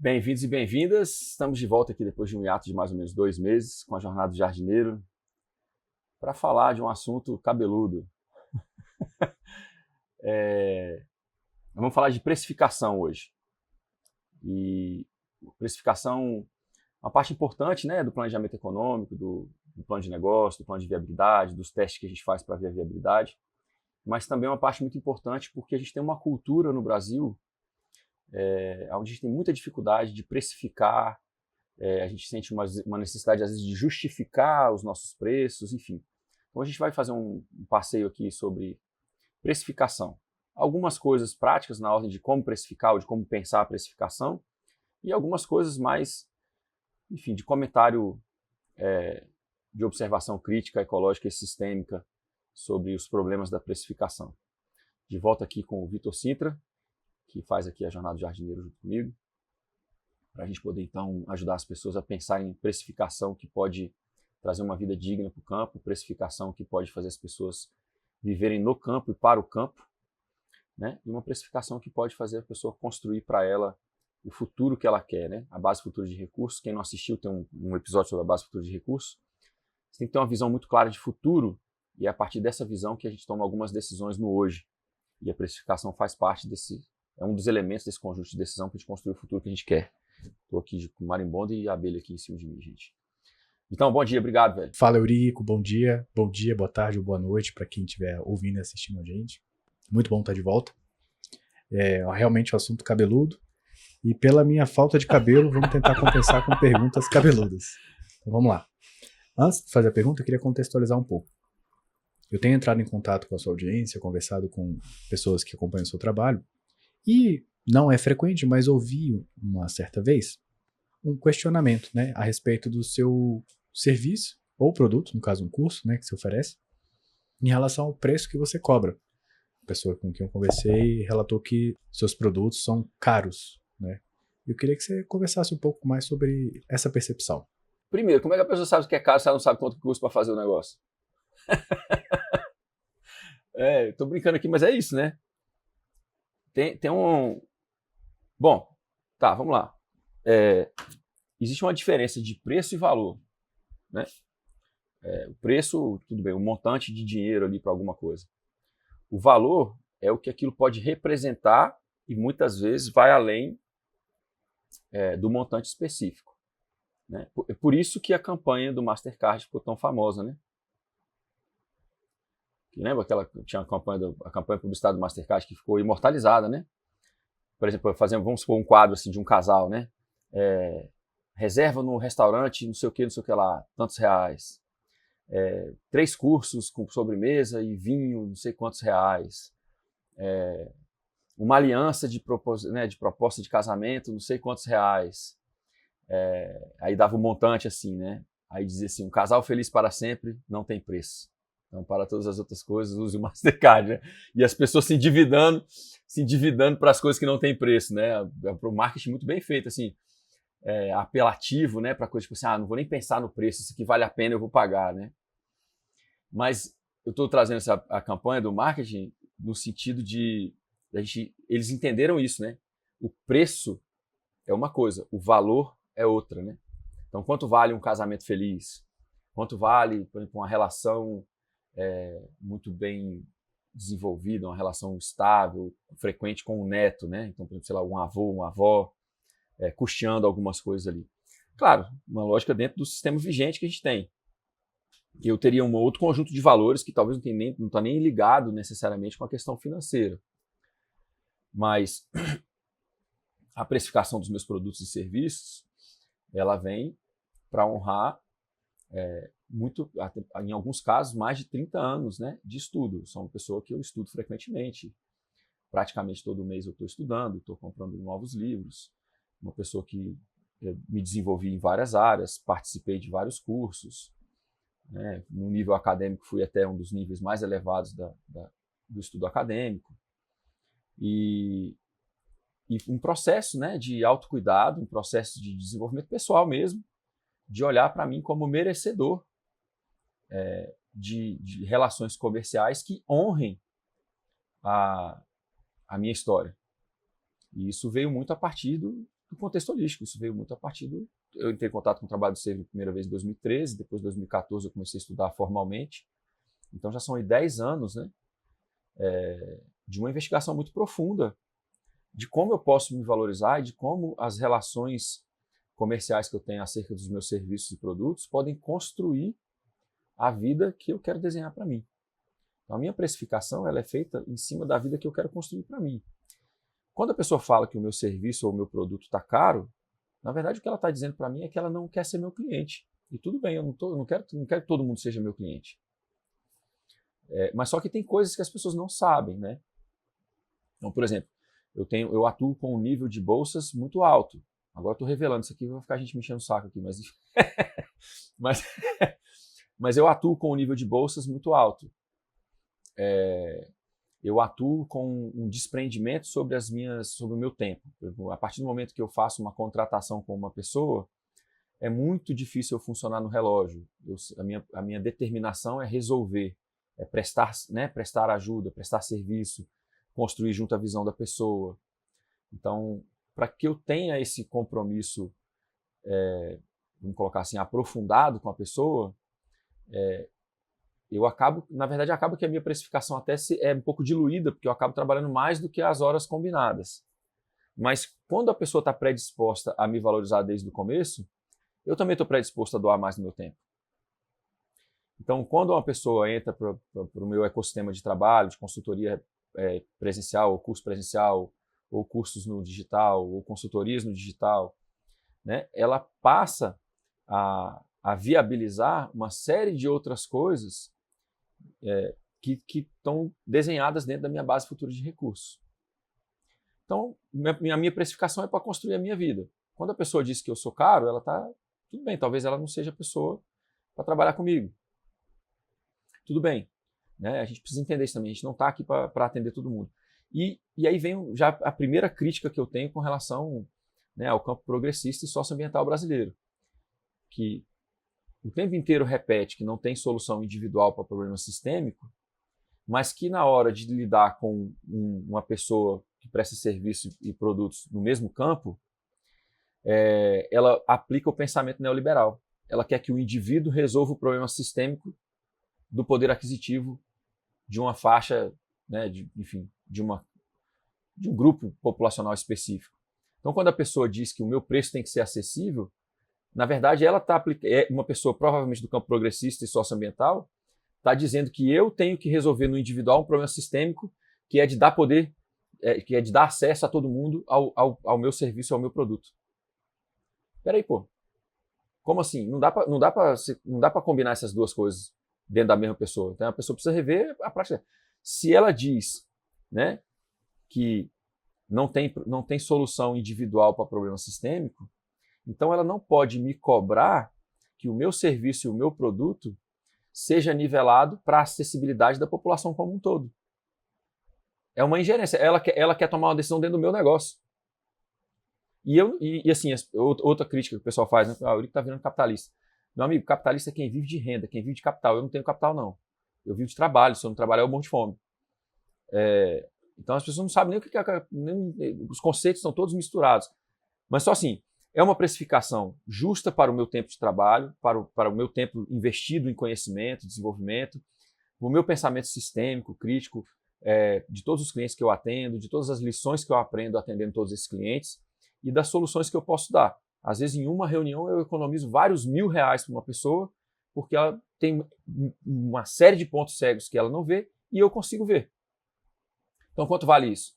Bem-vindos e bem-vindas. Estamos de volta aqui depois de um hiato de mais ou menos 2 meses com a Jornada do Jardineiro para falar de um assunto cabeludo. Vamos falar de precificação hoje. E precificação é uma parte importante, né, do planejamento econômico, do plano de negócio, do plano de viabilidade, dos testes que a gente faz para ver a viabilidade, mas também é uma parte muito importante porque a gente tem uma cultura no Brasil onde a gente tem muita dificuldade de precificar, a gente sente uma necessidade, às vezes, de justificar os nossos preços, enfim. Então a gente vai fazer um passeio aqui sobre precificação. Algumas coisas práticas na ordem de como precificar ou de como pensar a precificação e algumas coisas mais, enfim, de comentário de observação crítica, ecológica e sistêmica sobre os problemas da precificação. De volta aqui com o Vitor Sintra, que faz aqui a Jornada do Jardineiro junto comigo, para a gente poder, então, ajudar as pessoas a pensar em precificação que pode trazer uma vida digna para o campo, precificação que pode fazer as pessoas viverem no campo e para o campo, né? E uma precificação que pode fazer a pessoa construir para ela o futuro que ela quer, né? A base futura de recursos. Quem não assistiu, tem um episódio sobre a base futura de recursos. Você tem que ter uma visão muito clara de futuro e é a partir dessa visão que a gente toma algumas decisões no hoje. E a precificação faz parte é um dos elementos desse conjunto de decisão para a gente construir o futuro que a gente quer. Estou aqui com marimbondo e abelha aqui em cima de mim, gente. Então, bom dia, obrigado, velho. Fala, Eurico, bom dia, boa tarde ou boa noite para quem estiver ouvindo e assistindo a gente. Muito bom estar de volta. É realmente um assunto cabeludo e pela minha falta de cabelo, vamos tentar compensar com perguntas cabeludas. Então vamos lá. Antes de fazer a pergunta, eu queria contextualizar um pouco. Eu tenho entrado em contato com a sua audiência, conversado com pessoas que acompanham o seu trabalho e não é frequente, mas ouvi uma certa vez um questionamento, né, a respeito do seu serviço ou produto, no caso um curso, né, que você oferece, em relação ao preço que você cobra. A pessoa com quem eu conversei relatou que seus produtos são caros, né? Eu queria que você conversasse um pouco mais sobre essa percepção. Primeiro, como é que a pessoa sabe que é caro se ela não sabe quanto custa para fazer o negócio? Tô brincando aqui, mas é isso, né? Tem um... Bom, tá, vamos lá. Existe uma diferença de preço e valor, né? O preço, tudo bem, um montante de dinheiro ali para alguma coisa. O valor é o que aquilo pode representar e muitas vezes vai além do montante específico, né? É por isso que a campanha do Mastercard ficou tão famosa, né? Lembra tinha a campanha publicitária do Mastercard que ficou imortalizada, né? Por exemplo, vamos supor um quadro assim, de um casal, né? Reserva no restaurante, não sei o que lá, tantos reais. 3 cursos com sobremesa e vinho, não sei quantos reais. Uma aliança de proposta de casamento, não sei quantos reais. Aí dava um montante assim, né? Aí dizia assim, um casal feliz para sempre não tem preço. Então, para todas as outras coisas, use o Mastercard, né? E as pessoas se endividando para as coisas que não têm preço, né? É um marketing muito bem feito, assim, apelativo, né? Para coisas tipo assim, não vou nem pensar no preço, isso aqui vale a pena, eu vou pagar, né? Mas eu estou trazendo a campanha do marketing no sentido de eles entenderam isso, né? O preço é uma coisa, o valor é outra, né? Então, quanto vale um casamento feliz? Quanto vale, por exemplo, uma relação muito bem desenvolvida, uma relação estável, frequente com o neto, né? Então, por exemplo, sei lá, um avô, uma avó, custeando algumas coisas ali. Claro, uma lógica dentro do sistema vigente que a gente tem. Eu teria um outro conjunto de valores que talvez não está nem ligado necessariamente com a questão financeira. Mas a precificação dos meus produtos e serviços, ela vem para honrar muito, em alguns casos, mais de 30 anos, né, de estudo. Sou uma pessoa que eu estudo frequentemente. Praticamente todo mês eu estou estudando, estou comprando novos livros. Uma pessoa que me desenvolvi em várias áreas, participei de vários cursos. Né? No nível acadêmico, fui até um dos níveis mais elevados do estudo acadêmico. E um processo, né, de autocuidado, um processo de desenvolvimento pessoal mesmo, de olhar para mim como merecedor de relações comerciais que honrem a minha história. E isso veio muito a partir do contexto holístico. Isso veio muito a partir do... Eu entrei em contato com o trabalho do Sevi a primeira vez em 2013, depois em 2014 eu comecei a estudar formalmente. Então já são aí 10 anos, né, de uma investigação muito profunda de como eu posso me valorizar e de como as relações comerciais que eu tenho acerca dos meus serviços e produtos podem construir a vida que eu quero desenhar para mim. Então, a minha precificação ela é feita em cima da vida que eu quero construir para mim. Quando a pessoa fala que o meu serviço ou o meu produto está caro, na verdade o que ela está dizendo para mim é que ela não quer ser meu cliente. E tudo bem, eu não quero que todo mundo seja meu cliente. Mas só que tem coisas que as pessoas não sabem, né? Então, por exemplo, eu atuo com um nível de bolsas muito alto. Agora estou revelando isso aqui, vai ficar a gente me enchendo o saco aqui, mas eu atuo com um nível de bolsas muito alto. Eu atuo com um desprendimento sobre o meu tempo. A partir do momento que eu faço uma contratação com uma pessoa, é muito difícil eu funcionar no relógio. A minha determinação é resolver, é prestar ajuda, prestar serviço, construir junto à visão da pessoa. Então, para que eu tenha esse compromisso, vamos colocar assim, aprofundado com a pessoa, na verdade, acaba que a minha precificação até é um pouco diluída, porque eu acabo trabalhando mais do que as horas combinadas. Mas quando a pessoa está predisposta a me valorizar desde o começo, eu também estou predisposto a doar mais do meu tempo. Então, quando uma pessoa entra para o meu ecossistema de trabalho, de consultoria presencial, ou curso presencial, ou cursos no digital, ou consultorias no digital, né, ela passa a viabilizar uma série de outras coisas que estão desenhadas dentro da minha base futura de recursos. Então, a minha precificação é para construir a minha vida. Quando a pessoa diz que eu sou caro, ela está... Tudo bem, talvez ela não seja a pessoa para trabalhar comigo. Tudo bem. Né? A gente precisa entender isso também. A gente não está aqui para atender todo mundo. E aí vem já a primeira crítica que eu tenho com relação, né, ao campo progressista e socioambiental brasileiro, que o tempo inteiro repete que não tem solução individual para problema sistêmico, mas que na hora de lidar com uma pessoa que presta serviço e produtos no mesmo campo, ela aplica o pensamento neoliberal. Ela quer que o indivíduo resolva o problema sistêmico do poder aquisitivo de uma faixa, né, de um grupo populacional específico. Então, quando a pessoa diz que o meu preço tem que ser acessível, na verdade, ela uma pessoa provavelmente do campo progressista e socioambiental, está dizendo que eu tenho que resolver no individual um problema sistêmico que é de dar poder, que é de dar acesso a todo mundo ao meu serviço, ao meu produto. Peraí, pô. Como assim? Não dá para combinar essas duas coisas dentro da mesma pessoa. Então, a pessoa precisa rever a prática. Se ela diz, né, que não tem solução individual para problema sistêmico, então ela não pode me cobrar que o meu serviço e o meu produto seja nivelado para a acessibilidade da população como um todo. É uma ingerência. Ela quer tomar uma decisão dentro do meu negócio. E assim, outra crítica que o pessoal faz, né? O Eurico está virando capitalista. Meu amigo, capitalista é quem vive de renda, quem vive de capital. Eu não tenho capital, não. Eu vivo de trabalho. Se eu não trabalhar, eu morro de fome. Então as pessoas não sabem nem o que é. Os conceitos estão todos misturados. Mas só assim, é uma precificação justa para o meu tempo de trabalho, para o meu tempo investido em conhecimento, desenvolvimento, o meu pensamento sistêmico, crítico, de todos os clientes que eu atendo, de todas as lições que eu aprendo atendendo todos esses clientes e das soluções que eu posso dar. Às vezes, em uma reunião, eu economizo vários R$1.000 para uma pessoa, porque ela tem uma série de pontos cegos que ela não vê e eu consigo ver. Então, quanto vale isso?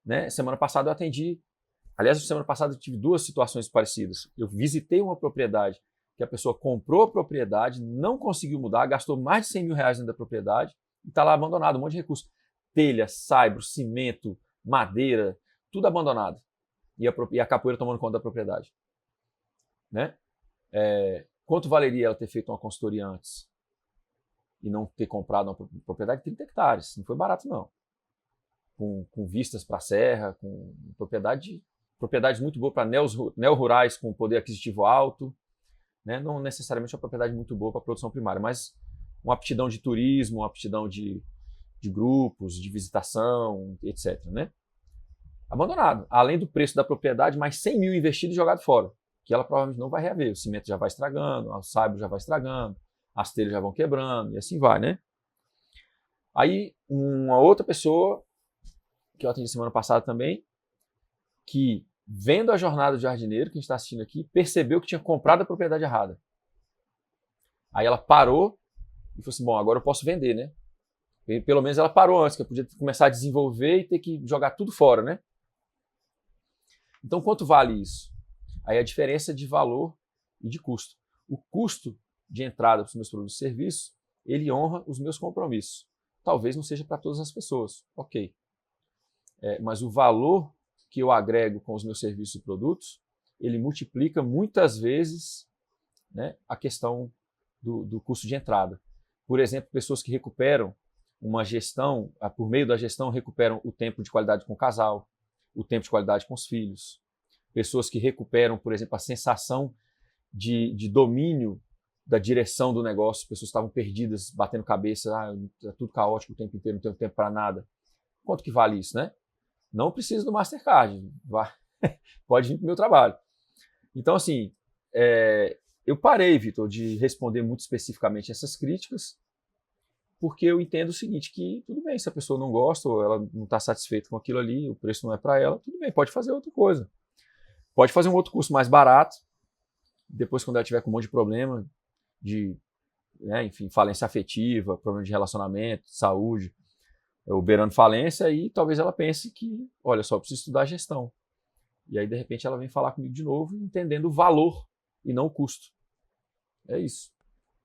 Né? Semana passada eu atendi. Aliás, semana passada eu tive duas situações parecidas. Eu visitei uma propriedade que a pessoa comprou a propriedade, não conseguiu mudar, gastou mais de R$100.000 dentro da propriedade e está lá abandonado, um monte de recurso. Telha, saibro, cimento, madeira, tudo abandonado. E a capoeira tomando conta da propriedade. Né? Quanto valeria ela ter feito uma consultoria antes e não ter comprado uma propriedade de 30 hectares? Não foi barato, não. Com vistas para a serra, com propriedades muito boas para neo-rurais com poder aquisitivo alto, né? Não necessariamente uma propriedade muito boa para a produção primária, mas uma aptidão de turismo, uma aptidão de grupos, de visitação, etc. Né? abandonado. Além do preço da propriedade, mais 100 mil investido e jogado fora, que ela provavelmente não vai reaver. O cimento já vai estragando, o saibro já vai estragando, as telhas já vão quebrando e assim vai, né? Aí, uma outra pessoa, que eu atendi semana passada também, que vendo a jornada do jardineiro, que a gente está assistindo aqui, percebeu que tinha comprado a propriedade errada. Aí ela parou e falou assim, bom, agora eu posso vender, né? E pelo menos ela parou antes, que eu podia começar a desenvolver e ter que jogar tudo fora, né? Então, quanto vale isso? Aí a diferença de valor e de custo. O custo de entrada para os meus produtos e serviços, ele honra os meus compromissos. Talvez não seja para todas as pessoas, ok. Mas o valor que eu agrego com os meus serviços e produtos, ele multiplica muitas vezes, né, a questão do custo de entrada. Por exemplo, pessoas que recuperam uma gestão, por meio da gestão, recuperam o tempo de qualidade com o casal, o tempo de qualidade com os filhos. Pessoas que recuperam, por exemplo, a sensação de domínio da direção do negócio. Pessoas que estavam perdidas, batendo cabeça, é tudo caótico o tempo inteiro, não tenho tempo para nada. Quanto que vale isso, né? Não precisa do Mastercard, pode vir para o meu trabalho. Então, assim, eu parei, Vitor, de responder muito especificamente essas críticas, porque eu entendo o seguinte, que tudo bem, se a pessoa não gosta ou ela não está satisfeita com aquilo ali, o preço não é para ela, tudo bem, pode fazer outra coisa. Pode fazer um outro curso mais barato, depois quando ela tiver com um monte de problema, enfim, falência afetiva, problema de relacionamento, saúde, beirando falência, e talvez ela pense que, olha só, eu preciso estudar gestão. E aí, de repente, ela vem falar comigo de novo, entendendo o valor e não o custo. É isso.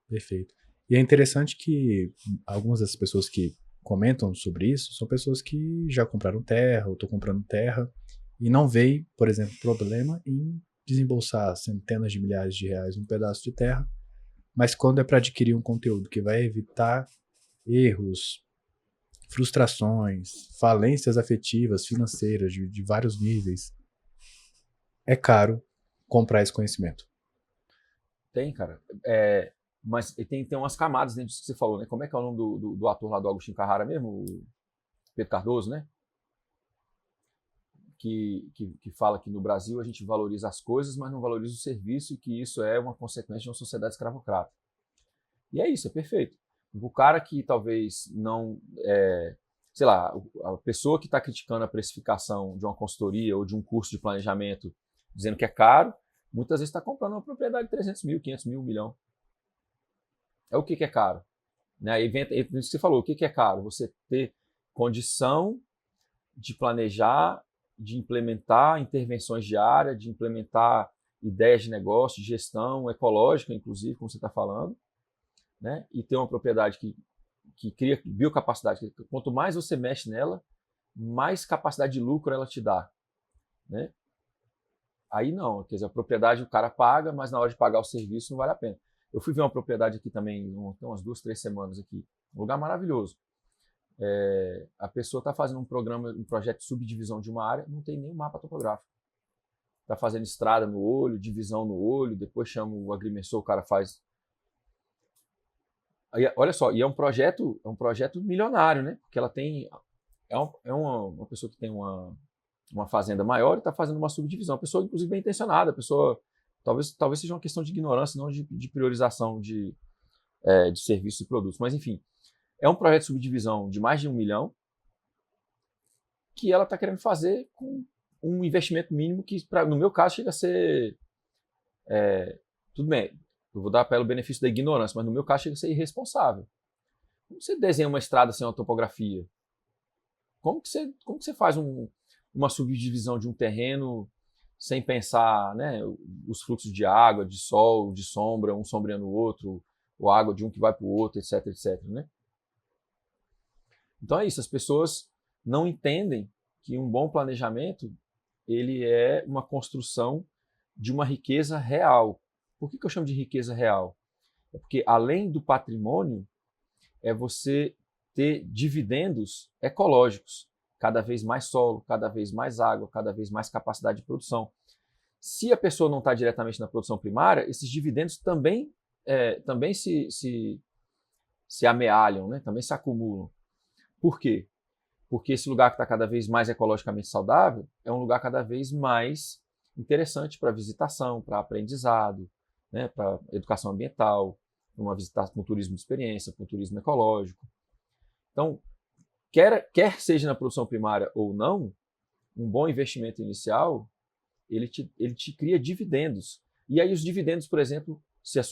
Perfeito. E é interessante que algumas das pessoas que comentam sobre isso são pessoas que já compraram terra ou estão comprando terra e não veem, por exemplo, problema em desembolsar centenas de milhares de reais num pedaço de terra, mas quando é para adquirir um conteúdo que vai evitar erros, frustrações, falências afetivas, financeiras, de vários níveis, é caro comprar esse conhecimento. Tem, cara. Mas tem umas camadas dentro disso que você falou, né? Como é que é o nome do ator lá do Agostinho Carrara mesmo? O Pedro Cardoso, né? Que fala que no Brasil a gente valoriza as coisas, mas não valoriza o serviço, e que isso é uma consequência de uma sociedade escravocrata. E é isso, é perfeito. O cara que talvez não... sei lá, a pessoa que está criticando a precificação de uma consultoria ou de um curso de planejamento, dizendo que é caro, muitas vezes está comprando uma propriedade de 300 mil, 500 mil, 1 milhão. É o que é caro. Né? Aí vem isso que você falou, o que é caro? Você ter condição de planejar, de implementar intervenções de área, de implementar ideias de negócio, de gestão ecológica, inclusive, como você está falando, né? E ter uma propriedade que cria biocapacidade. Quanto mais você mexe nela, mais capacidade de lucro ela te dá. Né? Aí não, quer dizer, a propriedade o cara paga, mas na hora de pagar o serviço não vale a pena. Eu fui ver uma propriedade aqui também, tem umas 2, 3 semanas aqui, um lugar maravilhoso. A pessoa está fazendo um projeto de subdivisão de uma área, não tem nenhum mapa topográfico. Está fazendo estrada no olho, divisão no olho, depois chama o agrimensor, o cara faz... Aí, olha só, e é um projeto milionário, né? Porque ela tem... uma pessoa que tem uma fazenda maior e está fazendo uma subdivisão. A pessoa, inclusive, bem intencionada. A pessoa, talvez seja uma questão de ignorância, não de priorização de serviços e produtos. Mas, enfim, é um projeto de subdivisão de mais de 1 milhão que ela está querendo fazer com um investimento mínimo que, no meu caso, chega a ser... tudo bem, eu vou dar para ela o benefício da ignorância, mas no meu caso chega a ser irresponsável. Como você desenha uma estrada sem uma topografia? Como que você faz uma subdivisão de um terreno sem pensar, né, os fluxos de água, de sol, de sombra, um sombreando o outro, ou água de um que vai para o outro, etc, etc. Né? Então é isso, as pessoas não entendem que um bom planejamento ele é uma construção de uma riqueza real. Por que eu chamo de riqueza real? É porque além do patrimônio, é você ter dividendos ecológicos. Cada vez mais solo, cada vez mais água, cada vez mais capacidade de produção. Se a pessoa não está diretamente na produção primária, esses dividendos também se amealham, né? Também se acumulam. Por quê? Porque esse lugar que está cada vez mais ecologicamente saudável é um lugar cada vez mais interessante para visitação, para aprendizado, né, para educação ambiental, para uma visitação com turismo de experiência, com turismo ecológico. Então, quer seja na produção primária ou não, um bom investimento inicial, ele te cria dividendos. E aí os dividendos, por exemplo, se a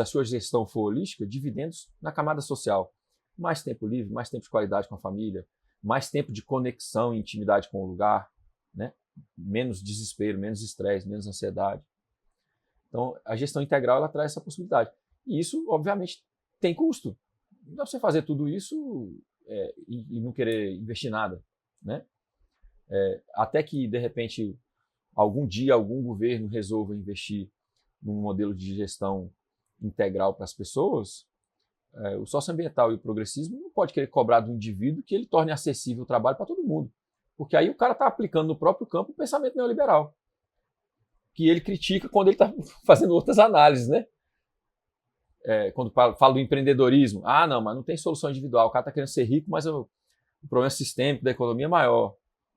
sua gestão for holística, dividendos na camada social. Mais tempo livre, mais tempo de qualidade com a família, mais tempo de conexão e intimidade com o lugar, né? Menos desespero, menos estresse, menos ansiedade. Então, a gestão integral ela traz essa possibilidade. E isso, obviamente, tem custo. Não dá para você fazer tudo isso e não querer investir nada, né? Até que, de repente, algum dia algum governo resolva investir num modelo de gestão integral para as pessoas, o socioambiental e o progressismo não pode querer cobrar do indivíduo que ele torne acessível o trabalho para todo mundo. Porque aí o cara está aplicando no próprio campo o pensamento neoliberal, que ele critica quando ele está fazendo outras análises, né? Quando fala do empreendedorismo, não, mas não tem solução individual, o cara está querendo ser rico, mas o problema sistêmico da economia é maior,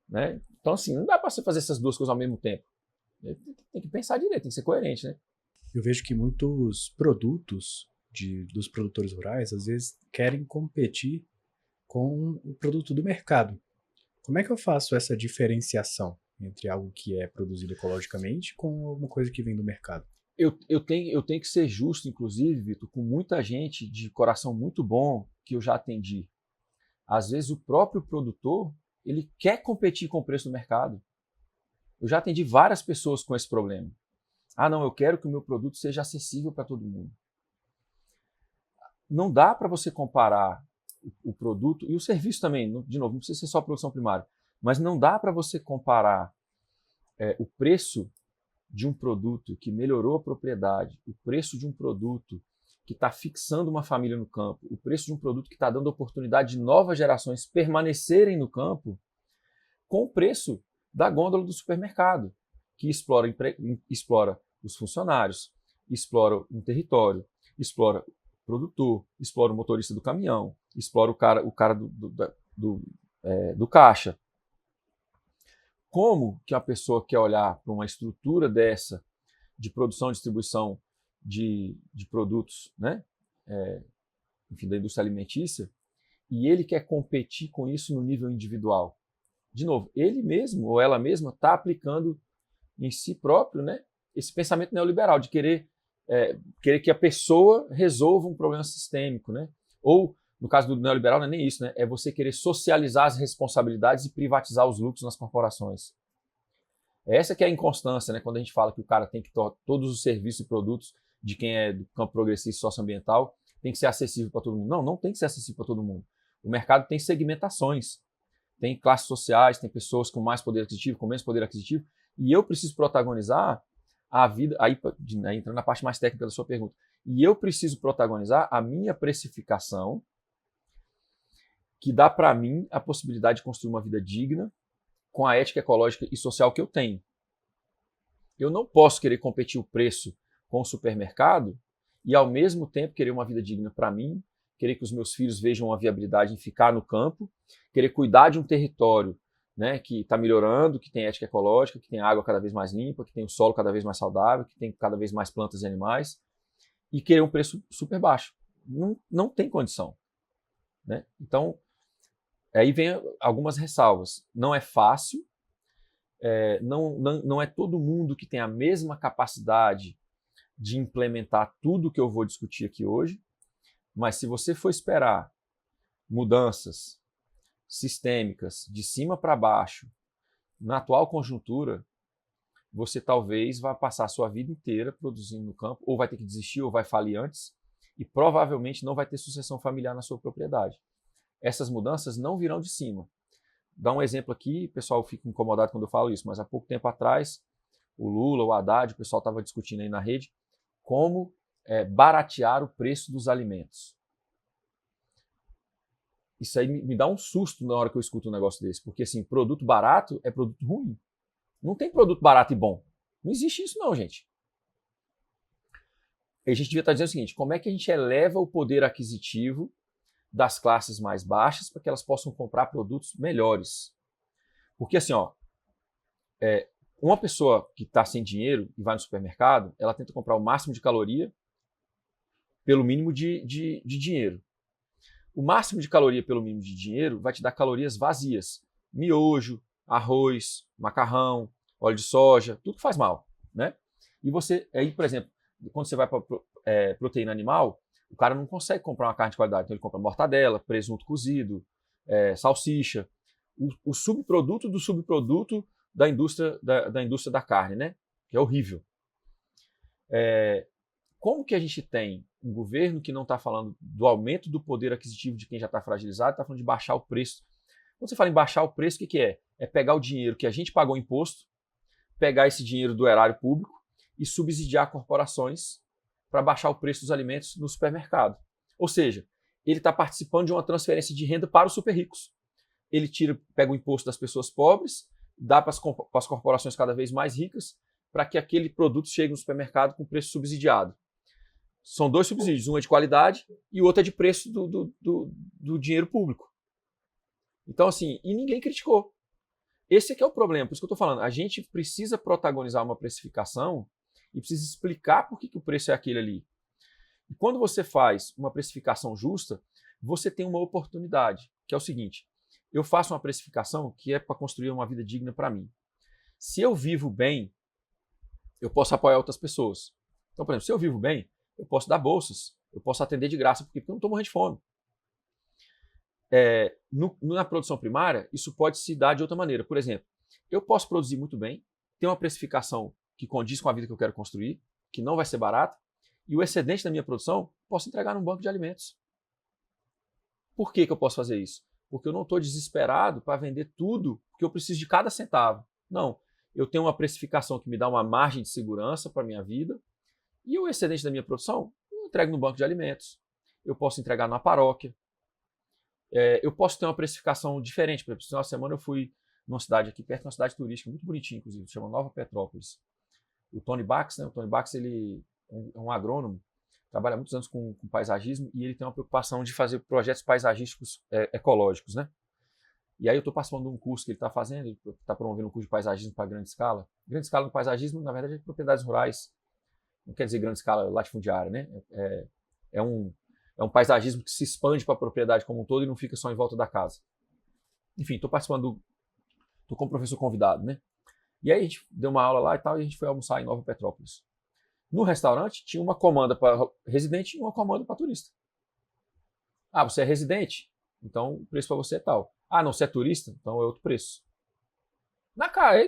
né? Então, assim, não dá para você fazer essas duas coisas ao mesmo tempo. Tem que pensar direito, tem que ser coerente, né? Eu vejo que muitos produtos dos produtores rurais, às vezes, querem competir com o produto do mercado. Como é que eu faço essa diferenciação entre algo que é produzido ecologicamente com alguma coisa que vem do mercado? Eu tenho que ser justo, inclusive, Vitor, com muita gente de coração muito bom que eu já atendi. Às vezes o próprio produtor ele quer competir com o preço do mercado. Eu já atendi várias pessoas com esse problema. Não, eu quero que o meu produto seja acessível para todo mundo. Não dá para você comparar o produto e o serviço também, de novo, não precisa ser só produção primária, mas não dá para você comparar o preço de um produto que melhorou a propriedade, o preço de um produto que está fixando uma família no campo, o preço de um produto que está dando oportunidade de novas gerações permanecerem no campo, com o preço da gôndola do supermercado, que explora os funcionários, explora um território, explora o produtor, explora o motorista do caminhão, explora o cara do caixa. Como que a pessoa quer olhar para uma estrutura dessa de produção e distribuição de produtos, né? Enfim, da indústria alimentícia, e ele quer competir com isso no nível individual? De novo, ele mesmo ou ela mesma está aplicando em si próprio, né, esse pensamento neoliberal de querer que a pessoa resolva um problema sistêmico, né? Ou, no caso do neoliberal, não é nem isso, né? É você querer socializar as responsabilidades e privatizar os lucros nas corporações. Essa que é a inconstância, né? Quando a gente fala que o cara tem que todos os serviços e produtos de quem é do campo progressista e socioambiental tem que ser acessível para todo mundo. Não tem que ser acessível para todo mundo. O mercado tem segmentações, tem classes sociais, tem pessoas com mais poder aquisitivo, com menos poder aquisitivo, e eu preciso protagonizar a vida, aí entrando na parte mais técnica da sua pergunta, e eu preciso protagonizar a minha precificação, que dá para mim a possibilidade de construir uma vida digna com a ética ecológica e social que eu tenho. Eu não posso querer competir o preço com o supermercado e, ao mesmo tempo, querer uma vida digna para mim, querer que os meus filhos vejam a viabilidade em ficar no campo, querer cuidar de um território, né, que está melhorando, que tem ética ecológica, que tem água cada vez mais limpa, que tem o solo cada vez mais saudável, que tem cada vez mais plantas e animais, e querer um preço super baixo. Não tem condição, né? Então, aí vem algumas ressalvas. Não é fácil, não é todo mundo que tem a mesma capacidade de implementar tudo que eu vou discutir aqui hoje, mas se você for esperar mudanças sistêmicas de cima para baixo, na atual conjuntura, você talvez vá passar a sua vida inteira produzindo no campo, ou vai ter que desistir, ou vai falir antes, e provavelmente não vai ter sucessão familiar na sua propriedade. Essas mudanças não virão de cima. Dá um exemplo aqui, o pessoal fica incomodado quando eu falo isso, mas há pouco tempo atrás, o Lula, o Haddad, o pessoal estava discutindo aí na rede como baratear o preço dos alimentos. Isso aí me dá um susto na hora que eu escuto um negócio desse, porque assim, produto barato é produto ruim. Não tem produto barato e bom. Não existe isso não, gente. A gente devia estar dizendo o seguinte, como é que a gente eleva o poder aquisitivo das classes mais baixas para que elas possam comprar produtos melhores. Porque assim, ó, uma pessoa que está sem dinheiro e vai no supermercado, ela tenta comprar o máximo de caloria pelo mínimo de dinheiro. O máximo de caloria pelo mínimo de dinheiro vai te dar calorias vazias. Miojo, arroz, macarrão, óleo de soja, tudo que faz mal, né? E você, aí, por exemplo, quando você vai para proteína animal, o cara não consegue comprar uma carne de qualidade, então ele compra mortadela, presunto cozido, salsicha, o subproduto do subproduto da indústria da carne, né? Que é horrível. Como que a gente tem um governo que não está falando do aumento do poder aquisitivo de quem já está fragilizado, está falando de baixar o preço? Quando você fala em baixar o preço, o que é? É pegar o dinheiro que a gente pagou imposto, pegar esse dinheiro do erário público e subsidiar corporações para baixar o preço dos alimentos no supermercado. Ou seja, ele está participando de uma transferência de renda para os super ricos. Ele pega o imposto das pessoas pobres, dá para as corporações cada vez mais ricas, para que aquele produto chegue no supermercado com preço subsidiado. São dois subsídios, um é de qualidade e o outro é de preço do dinheiro público. Então, assim, e ninguém criticou. Esse aqui é o problema, por isso que eu estou falando. A gente precisa protagonizar uma precificação e precisa explicar por que o preço é aquele ali. E quando você faz uma precificação justa, você tem uma oportunidade, que é o seguinte: eu faço uma precificação que é para construir uma vida digna para mim. Se eu vivo bem, eu posso apoiar outras pessoas. Então, por exemplo, se eu vivo bem, eu posso dar bolsas, eu posso atender de graça, porque eu não estou morrendo de fome. Na produção primária, isso pode se dar de outra maneira. Por exemplo, eu posso produzir muito bem, ter uma precificação que condiz com a vida que eu quero construir, que não vai ser barata, e o excedente da minha produção posso entregar num banco de alimentos. Por que eu posso fazer isso? Porque eu não estou desesperado para vender tudo, porque eu preciso de cada centavo. Não, eu tenho uma precificação que me dá uma margem de segurança para a minha vida, e o excedente da minha produção eu entrego no banco de alimentos. Eu posso entregar na paróquia. Eu posso ter uma precificação diferente. Por exemplo, na semana eu fui numa cidade aqui perto, uma cidade turística muito bonitinha, inclusive, se chama Nova Petrópolis. O Tony Bax, né? O Tony Bax, ele é um agrônomo, trabalha há muitos anos com paisagismo e ele tem uma preocupação de fazer projetos paisagísticos ecológicos, né? E aí eu estou participando de um curso que ele está fazendo, ele está promovendo um curso de paisagismo para grande escala. Grande escala no paisagismo, na verdade, é propriedades rurais. Não quer dizer grande escala latifundiária, né? É um paisagismo que se expande para a propriedade como um todo e não fica só em volta da casa. Enfim, estou participando, estou como professor convidado, né? E aí a gente deu uma aula lá e tal, e a gente foi almoçar em Nova Petrópolis. No restaurante tinha uma comanda para residente e uma comanda para turista. Ah, você é residente? Então o preço para você é tal. Ah, não, você é turista? Então é outro preço. Na cara,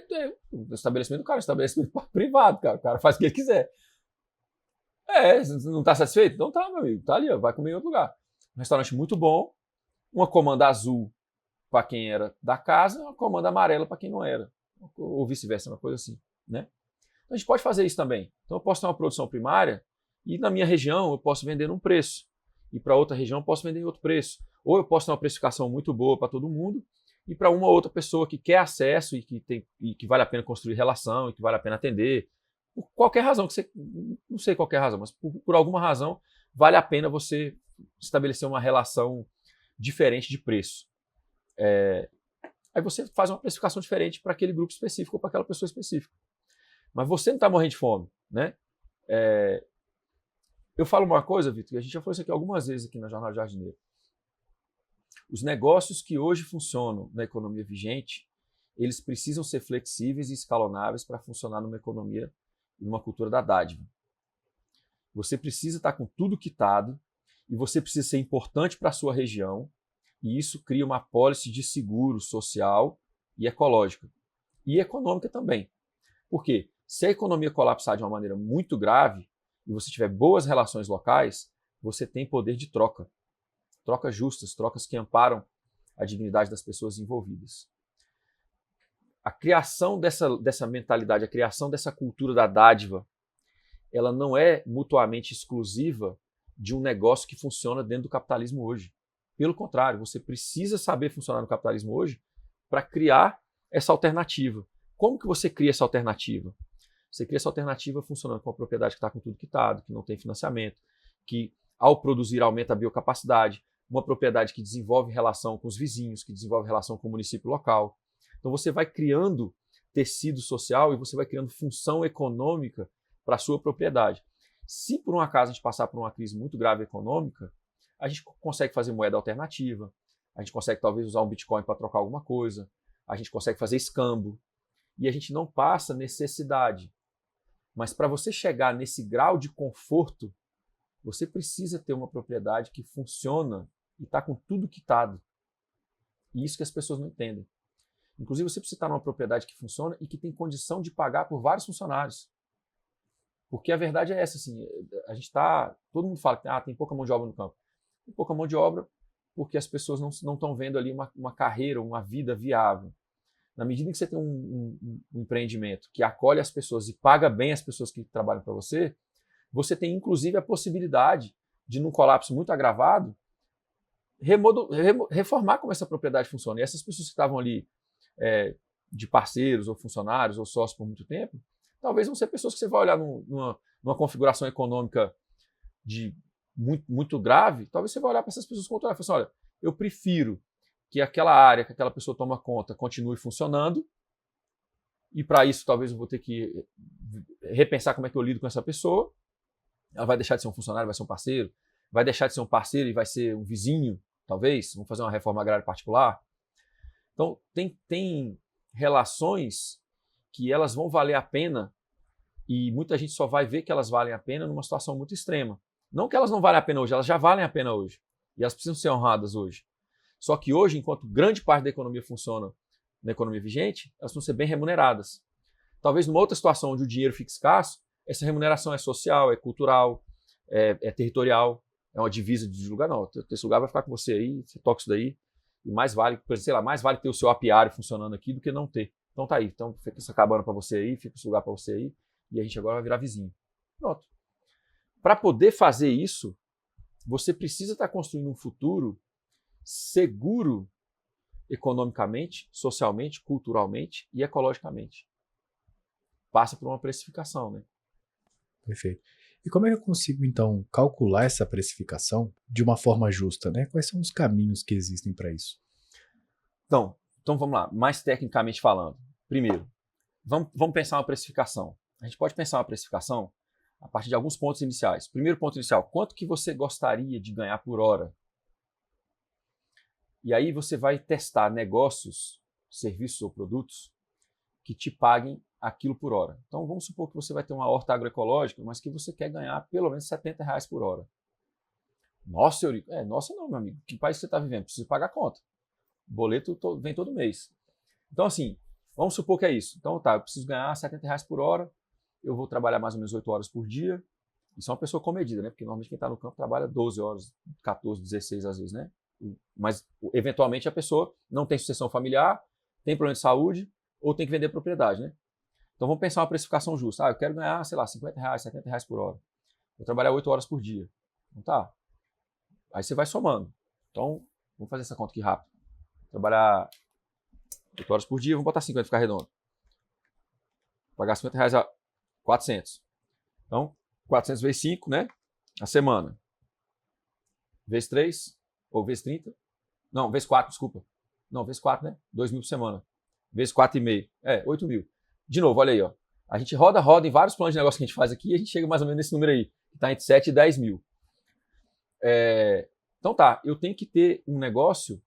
o estabelecimento do cara, estabelecimento privado, cara. O cara faz o que ele quiser. Não está satisfeito? Então tá, meu amigo, tá ali, ó, vai comer em outro lugar. Um restaurante muito bom, uma comanda azul para quem era da casa, uma comanda amarela para quem não era. Ou vice-versa, uma coisa assim, né? Então a gente pode fazer isso também. Então eu posso ter uma produção primária e na minha região eu posso vender num preço. E para outra região eu posso vender em outro preço. Ou eu posso ter uma precificação muito boa para todo mundo e para uma outra pessoa que quer acesso e que vale a pena construir relação e que vale a pena atender. Por qualquer razão, não sei qual é a razão, mas por alguma razão vale a pena você estabelecer uma relação diferente de preço. Aí você faz uma precificação diferente para aquele grupo específico ou para aquela pessoa específica. Mas você não está morrendo de fome, né? Eu falo uma coisa, Vitor, e a gente já falou isso aqui algumas vezes aqui na Jornada Jardineiro. Os negócios que hoje funcionam na economia vigente, eles precisam ser flexíveis e escalonáveis para funcionar numa economia e numa cultura da dádiva. Você precisa estar com tudo quitado e você precisa ser importante para a sua região e isso cria uma apólice de seguro social e ecológica e econômica também. Por quê? Se a economia colapsar de uma maneira muito grave e você tiver boas relações locais, você tem poder de troca. Trocas justas, trocas que amparam a dignidade das pessoas envolvidas. A criação dessa mentalidade, a criação dessa cultura da dádiva, ela não é mutuamente exclusiva de um negócio que funciona dentro do capitalismo hoje. Pelo contrário, você precisa saber funcionar no capitalismo hoje para criar essa alternativa. Como que você cria essa alternativa? Você cria essa alternativa funcionando com a propriedade que está com tudo quitado, que não tem financiamento, que ao produzir aumenta a biocapacidade. uma propriedade que desenvolve relação com os vizinhos, que desenvolve relação com o município local. Então você vai criando tecido social e você vai criando função econômica para a sua propriedade. Se por um acaso a gente passar por uma crise muito grave econômica, a gente consegue fazer moeda alternativa, a gente consegue talvez usar um Bitcoin para trocar alguma coisa, a gente consegue fazer escambo e a gente não passa necessidade. Mas para você chegar nesse grau de conforto, você precisa ter uma propriedade que funciona e está com tudo quitado. E isso que as pessoas não entendem. Inclusive, você precisa estar numa propriedade que funciona e que tem condição de pagar por vários funcionários. Porque a verdade é essa, assim, a gente está, todo mundo fala que tem pouca mão de obra no campo. Tem pouca mão de obra porque as pessoas não estão vendo ali uma carreira, uma vida viável. Na medida que você tem um empreendimento que acolhe as pessoas e paga bem as pessoas que trabalham para você, você tem inclusive a possibilidade de, num colapso muito agravado, reformar como essa propriedade funciona. E essas pessoas que estavam ali de parceiros ou funcionários ou sócios por muito tempo, talvez vão ser pessoas que você vai olhar numa configuração econômica muito grave, talvez você vai olhar para essas pessoas com outro olhar e falar assim, olha, eu prefiro que aquela área que aquela pessoa toma conta continue funcionando e para isso talvez eu vou ter que repensar como é que eu lido com essa pessoa. Ela vai deixar de ser um funcionário, vai ser um parceiro, vai deixar de ser um parceiro e vai ser um vizinho, talvez, vamos fazer uma reforma agrária particular. Então, tem relações que elas vão valer a pena e muita gente só vai ver que elas valem a pena numa situação muito extrema. Não que elas não valem a pena hoje, elas já valem a pena hoje. E elas precisam ser honradas hoje. Só que hoje, enquanto grande parte da economia funciona na economia vigente, elas precisam ser bem remuneradas. Talvez numa outra situação onde o dinheiro fica escasso, essa remuneração é social, é cultural, é territorial, é uma divisa de lugar. Não, esse lugar vai ficar com você aí, você toca isso daí. E mais vale, por exemplo, sei lá, mais vale ter o seu apiário funcionando aqui do que não ter. Então tá aí, então fica essa cabana para você aí, fica esse lugar para você aí, e a gente agora vai virar vizinho. Pronto. Para poder fazer isso, você precisa estar construindo um futuro seguro economicamente, socialmente, culturalmente e ecologicamente. Passa por uma precificação, né? Perfeito. E como é que eu consigo, então, calcular essa precificação de uma forma justa, né? Quais são os caminhos que existem para isso? Então vamos lá, mais tecnicamente falando. Primeiro, vamos pensar uma precificação. A gente pode pensar uma precificação a partir de alguns pontos iniciais. Primeiro ponto inicial, quanto que você gostaria de ganhar por hora? E aí você vai testar negócios, serviços ou produtos que te paguem aquilo por hora. Então vamos supor que você vai ter uma horta agroecológica, mas que você quer ganhar pelo menos R$70 por hora. Nossa, Eurico, nossa não, meu amigo. Que país você está vivendo? Precisa pagar a conta. O boleto vem todo mês. Então assim, vamos supor que é isso. Então tá, eu preciso ganhar R$70 por hora, eu vou trabalhar mais ou menos 8 horas por dia. Isso é uma pessoa comedida, né? Porque normalmente quem está no campo trabalha 12 horas, 14, 16 às vezes, né? Mas eventualmente a pessoa não tem sucessão familiar, tem problema de saúde ou tem que vender propriedade, né? Então vamos pensar uma precificação justa. Eu quero ganhar, sei lá, R$50, R$70 por hora. Vou trabalhar 8 horas por dia. Então tá. Aí você vai somando. Então, vamos fazer essa conta aqui rápido. Trabalhar 8 horas por dia, vamos botar 50 para ficar redondo. Pagar R$50 a 400. Então, 400 vezes 5, né? A semana. Vezes 3, ou vezes 30. Não, vezes 4, desculpa. Não, vezes 4, né? 2 mil por semana. Vezes 4,5. 8 mil. De novo, olha aí, ó. A gente roda em vários planos de negócio que a gente faz aqui e a gente chega mais ou menos nesse número aí, que está entre 7 e 10 mil. Então tá, eu tenho que ter um negócio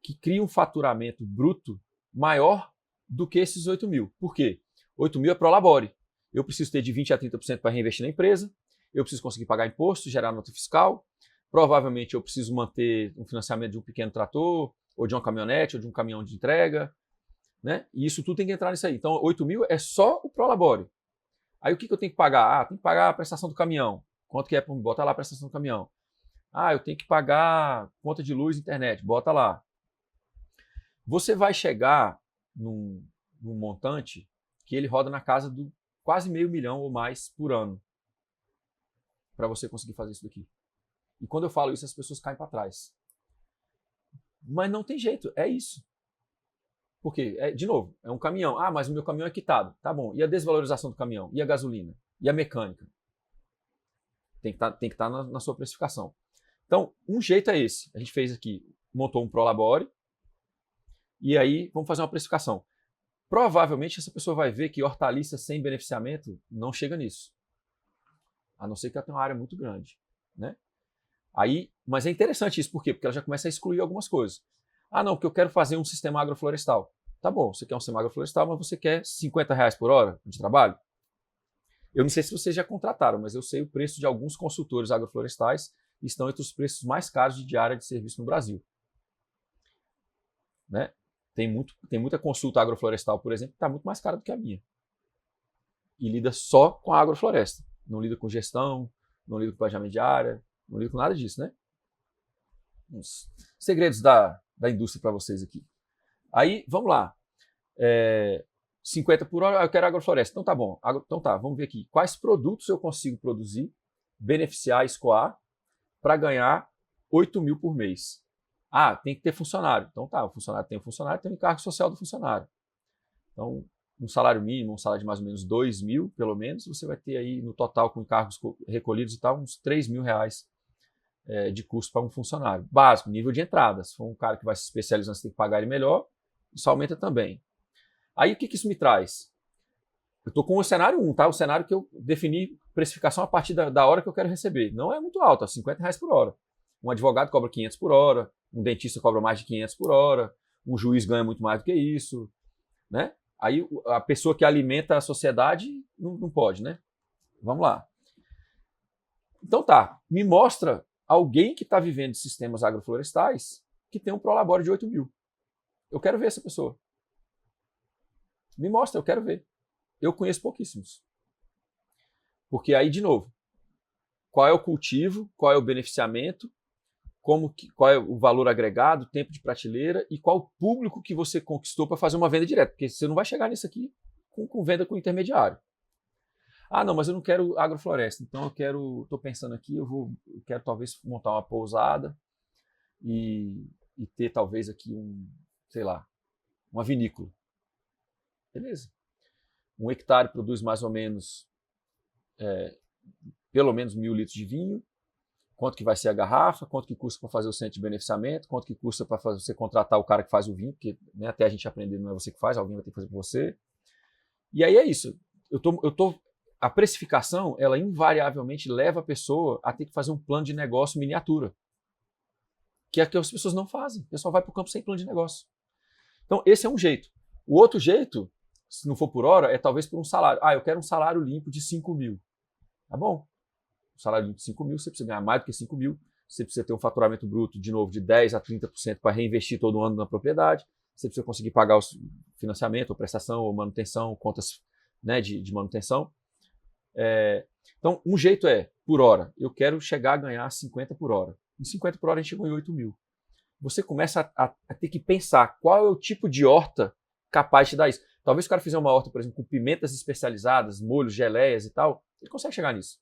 que crie um faturamento bruto maior do que esses 8 mil. Por quê? 8 mil é prolabore. Eu preciso ter de 20% a 30% para reinvestir na empresa, eu preciso conseguir pagar imposto, gerar nota fiscal, provavelmente eu preciso manter um financiamento de um pequeno trator, ou de uma caminhonete, ou de um caminhão de entrega, né? E isso tudo tem que entrar nisso aí. Então, 8 mil é só o prolabore. Aí o que eu tenho que pagar? Tem que pagar a prestação do caminhão. Quanto que é? Bota lá a prestação do caminhão. Eu tenho que pagar conta de luz e internet. Bota lá. Você vai chegar num montante que ele roda na casa do quase $500 mil ou mais por ano para você conseguir fazer isso daqui. E quando eu falo isso, as pessoas caem para trás. Mas não tem jeito, é isso. Porque, de novo, é um caminhão. Mas o meu caminhão é quitado. Tá bom. E a desvalorização do caminhão? E a gasolina? E a mecânica? Tem que estar na sua precificação. Então, um jeito é esse. A gente fez aqui, montou um Prolabore, e aí vamos fazer uma precificação. Provavelmente essa pessoa vai ver que hortaliça sem beneficiamento não chega nisso. A não ser que ela tenha uma área muito grande, né? Aí, mas é interessante isso, por quê? Porque ela já começa a excluir algumas coisas. Ah, não, porque eu quero fazer um sistema agroflorestal. Tá bom, você quer um sistema agroflorestal, mas você quer R$50 por hora de trabalho? Eu não sei se vocês já contrataram, mas eu sei o preço de alguns consultores agroflorestais e estão entre os preços mais caros de diária de serviço no Brasil. Né? Tem muita consulta agroflorestal, por exemplo, que está muito mais cara do que a minha. E lida só com a agrofloresta. Não lida com gestão, não lida com planejamento de área, não lida com nada disso, né? Uns segredos da indústria para vocês aqui. Aí, vamos lá. 50 por hora, eu quero agrofloresta. Então tá bom. Então tá, vamos ver aqui. Quais produtos eu consigo produzir, beneficiar, escoar, para ganhar 8 mil por mês? Ah, tem que ter funcionário. Então tá, o funcionário tem o encargo social do funcionário. Então, um salário mínimo, um salário de mais ou menos 2 mil, pelo menos, você vai ter aí no total com encargos recolhidos e tal, uns 3 mil reais de custo para um funcionário. Básico, nível de entrada. Se for um cara que vai se especializando, você tem que pagar ele melhor, isso aumenta também. Aí o que isso me traz? Eu estou com o cenário 1, tá? O cenário que eu defini precificação a partir da hora que eu quero receber. Não é muito alto, é R$50 por hora. Um advogado cobra 500 por hora, um dentista cobra mais de 500 por hora, um juiz ganha muito mais do que isso, né? Aí a pessoa que alimenta a sociedade não pode, né? Vamos lá. Então tá, me mostra alguém que está vivendo de sistemas agroflorestais que tem um Prolabore de 8 mil. Eu quero ver essa pessoa. Me mostra, eu quero ver. Eu conheço pouquíssimos. Porque aí, de novo, qual é o cultivo, qual é o beneficiamento, qual é o valor agregado, tempo de prateleira e qual o público que você conquistou para fazer uma venda direta. Porque você não vai chegar nisso aqui com venda com intermediário. Ah, não, mas eu não quero agrofloresta. Então estou pensando aqui, eu quero talvez montar uma pousada e ter talvez aqui sei lá, uma vinícola. Beleza. 1 hectare produz mais ou menos, pelo menos 1.000 litros de vinho. Quanto que vai ser a garrafa, quanto que custa para fazer o centro de beneficiamento, quanto que custa para você contratar o cara que faz o vinho, porque né, até a gente aprender não é você que faz, alguém vai ter que fazer para você. E aí é isso. A precificação, ela invariavelmente leva a pessoa a ter que fazer um plano de negócio miniatura, que é o que as pessoas não fazem. O pessoal vai para o campo sem plano de negócio. Então, esse é um jeito. O outro jeito, se não for por hora, é talvez por um salário. Ah, eu quero um salário limpo de 5 mil. Tá bom. Um salário limpo de 5 mil, você precisa ganhar mais do que 5 mil. Você precisa ter um faturamento bruto, de novo, de 10% a 30% para reinvestir todo ano na propriedade. Você precisa conseguir pagar o financiamento, ou prestação, ou manutenção, contas né, de manutenção. Então, um jeito é, por hora, eu quero chegar a ganhar 50 por hora. Em 50 por hora a gente chegou em 8 mil. Você começa a ter que pensar qual é o tipo de horta capaz de dar isso. Talvez o cara fizer uma horta, por exemplo, com pimentas especializadas, molhos, geleias e tal, ele consegue chegar nisso.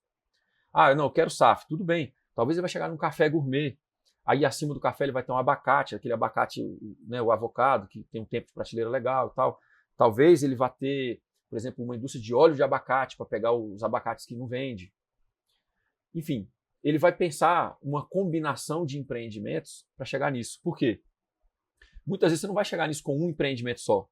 Ah, não, eu quero SAF, tudo bem. Talvez ele vai chegar num café gourmet. Aí acima do café ele vai ter um abacate, aquele abacate, né, o avocado, que tem um tempo de prateleira legal e tal. Talvez ele vá ter, por exemplo, uma indústria de óleo de abacate para pegar os abacates que não vende. Enfim, ele vai pensar uma combinação de empreendimentos para chegar nisso. Por quê? Muitas vezes você não vai chegar nisso com um empreendimento só.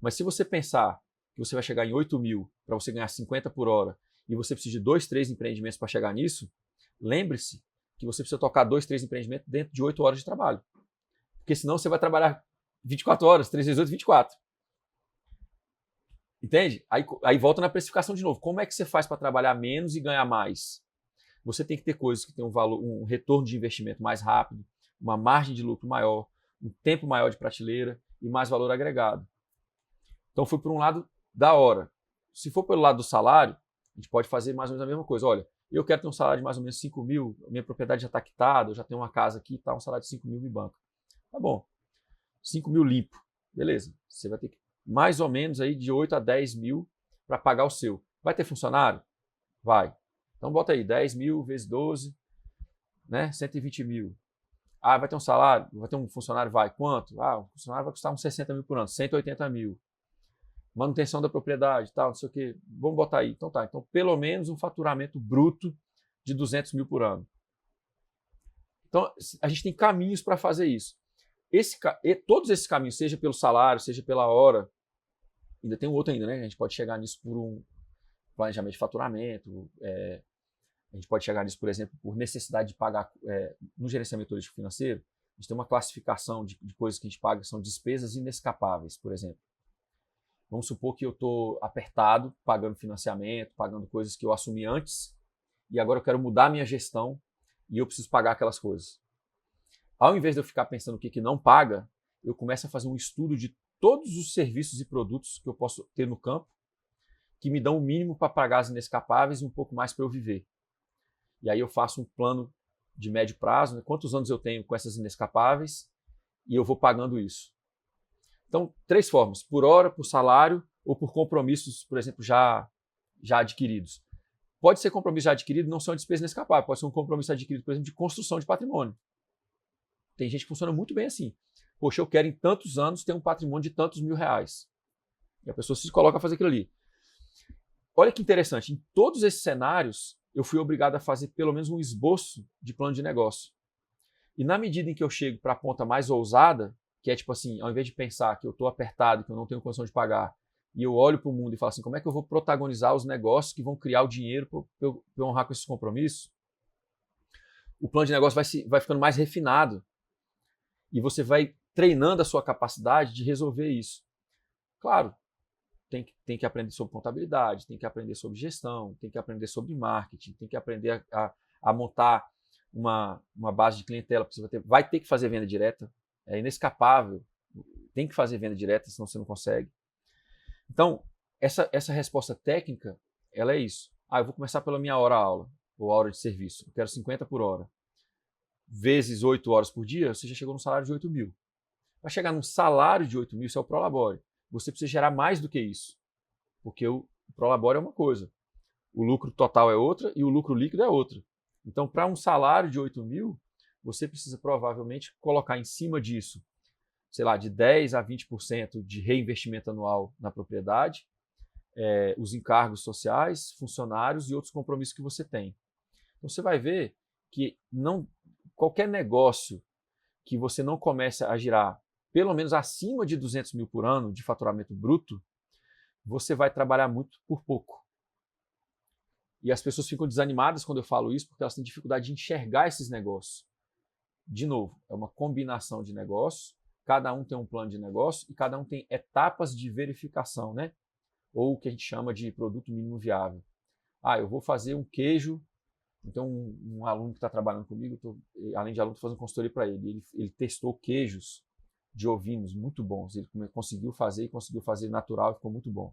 Mas se você pensar que você vai chegar em 8 mil para você ganhar 50 por hora e você precisa de 2, 3 empreendimentos para chegar nisso, lembre-se que você precisa tocar 2, 3 empreendimentos dentro de 8 horas de trabalho. Porque senão você vai trabalhar 24 horas, 3 vezes 8, 24. Entende? Aí volta na precificação de novo. Como é que você faz para trabalhar menos e ganhar mais? Você tem que ter coisas que têm um retorno de investimento mais rápido, uma margem de lucro maior, um tempo maior de prateleira e mais valor agregado. Então foi por um lado da hora. Se for pelo lado do salário, a gente pode fazer mais ou menos a mesma coisa. Olha, eu quero ter um salário de mais ou menos 5 mil, minha propriedade já está quitada, eu já tenho uma casa aqui, tá, um salário de 5 mil me banca. Tá bom, 5 mil limpo, beleza. Você vai ter que mais ou menos aí de 8 a 10 mil para pagar o seu. Vai ter funcionário? Vai. Então bota aí 10 mil vezes 12, né? 120 mil. Ah, vai ter um salário? Vai ter um funcionário? Vai. Quanto? Ah, o funcionário vai custar uns 60 mil por ano, 180 mil. Manutenção da propriedade, tal, não sei o quê. Vamos botar aí. Então tá. Então pelo menos um faturamento bruto de 200 mil por ano. Então, a gente tem caminhos para fazer isso. Todos esses caminhos, seja pelo salário, seja pela hora, ainda tem um outro ainda, né? A gente pode chegar nisso por um planejamento de faturamento, a gente pode chegar nisso, por exemplo, por necessidade de pagar, no gerenciamento turístico financeiro, a gente tem uma classificação de coisas que a gente paga, que são despesas inescapáveis, por exemplo. Vamos supor que eu estou apertado, pagando financiamento, pagando coisas que eu assumi antes, e agora eu quero mudar a minha gestão e eu preciso pagar aquelas coisas. Ao invés de eu ficar pensando o que não paga, eu começo a fazer um estudo de todos os serviços e produtos que eu posso ter no campo, que me dão o mínimo para pagar as inescapáveis e um pouco mais para eu viver. E aí eu faço um plano de médio prazo, né? Quantos anos eu tenho com essas inescapáveis, e eu vou pagando isso. Então, 3 formas: por hora, por salário ou por compromissos, por exemplo, já adquiridos. Pode ser compromisso já adquirido, não são despesas inescapáveis, pode ser um compromisso adquirido, por exemplo, de construção de patrimônio. Tem gente que funciona muito bem assim. Poxa, eu quero em tantos anos ter um patrimônio de tantos mil reais. E a pessoa se coloca a fazer aquilo ali. Olha que interessante, em todos esses cenários, eu fui obrigado a fazer pelo menos um esboço de plano de negócio. E na medida em que eu chego para a ponta mais ousada, que é tipo assim, ao invés de pensar que eu estou apertado, que eu não tenho condição de pagar, e eu olho para o mundo e falo assim, como é que eu vou protagonizar os negócios que vão criar o dinheiro para eu honrar com esses compromissos? O plano de negócio vai ficando mais refinado e você vai treinando a sua capacidade de resolver isso. Claro, tem que aprender sobre contabilidade, tem que aprender sobre gestão, tem que aprender sobre marketing, tem que aprender a montar uma base de clientela, porque você vai ter que fazer venda direta, é inescapável, tem que fazer venda direta, senão você não consegue. Então, essa resposta técnica, ela é isso. Eu vou começar pela minha hora-aula, ou hora de serviço, eu quero 50 por hora. Vezes 8 horas por dia, você já chegou no salário de 8 mil. Para chegar num salário de 8 mil, isso é o Prolabore. Você precisa gerar mais do que isso, porque o Prolabore é uma coisa, o lucro total é outra e o lucro líquido é outra. Então, para um salário de 8 mil, você precisa provavelmente colocar em cima disso, sei lá, de 10% a 20% de reinvestimento anual na propriedade, os encargos sociais, funcionários e outros compromissos que você tem. Então, você vai ver que qualquer negócio que você não comece a girar pelo menos acima de 200 mil por ano de faturamento bruto, você vai trabalhar muito por pouco. E as pessoas ficam desanimadas quando eu falo isso, porque elas têm dificuldade de enxergar esses negócios. De novo, é uma combinação de negócios, cada um tem um plano de negócio e cada um tem etapas de verificação, né? Ou o que a gente chama de produto mínimo viável. Eu vou fazer um queijo. Então, um aluno que está trabalhando comigo, além de aluno, estou fazendo consultoria para ele. Ele testou queijos de ovinos muito bons. Ele conseguiu fazer natural e ficou muito bom.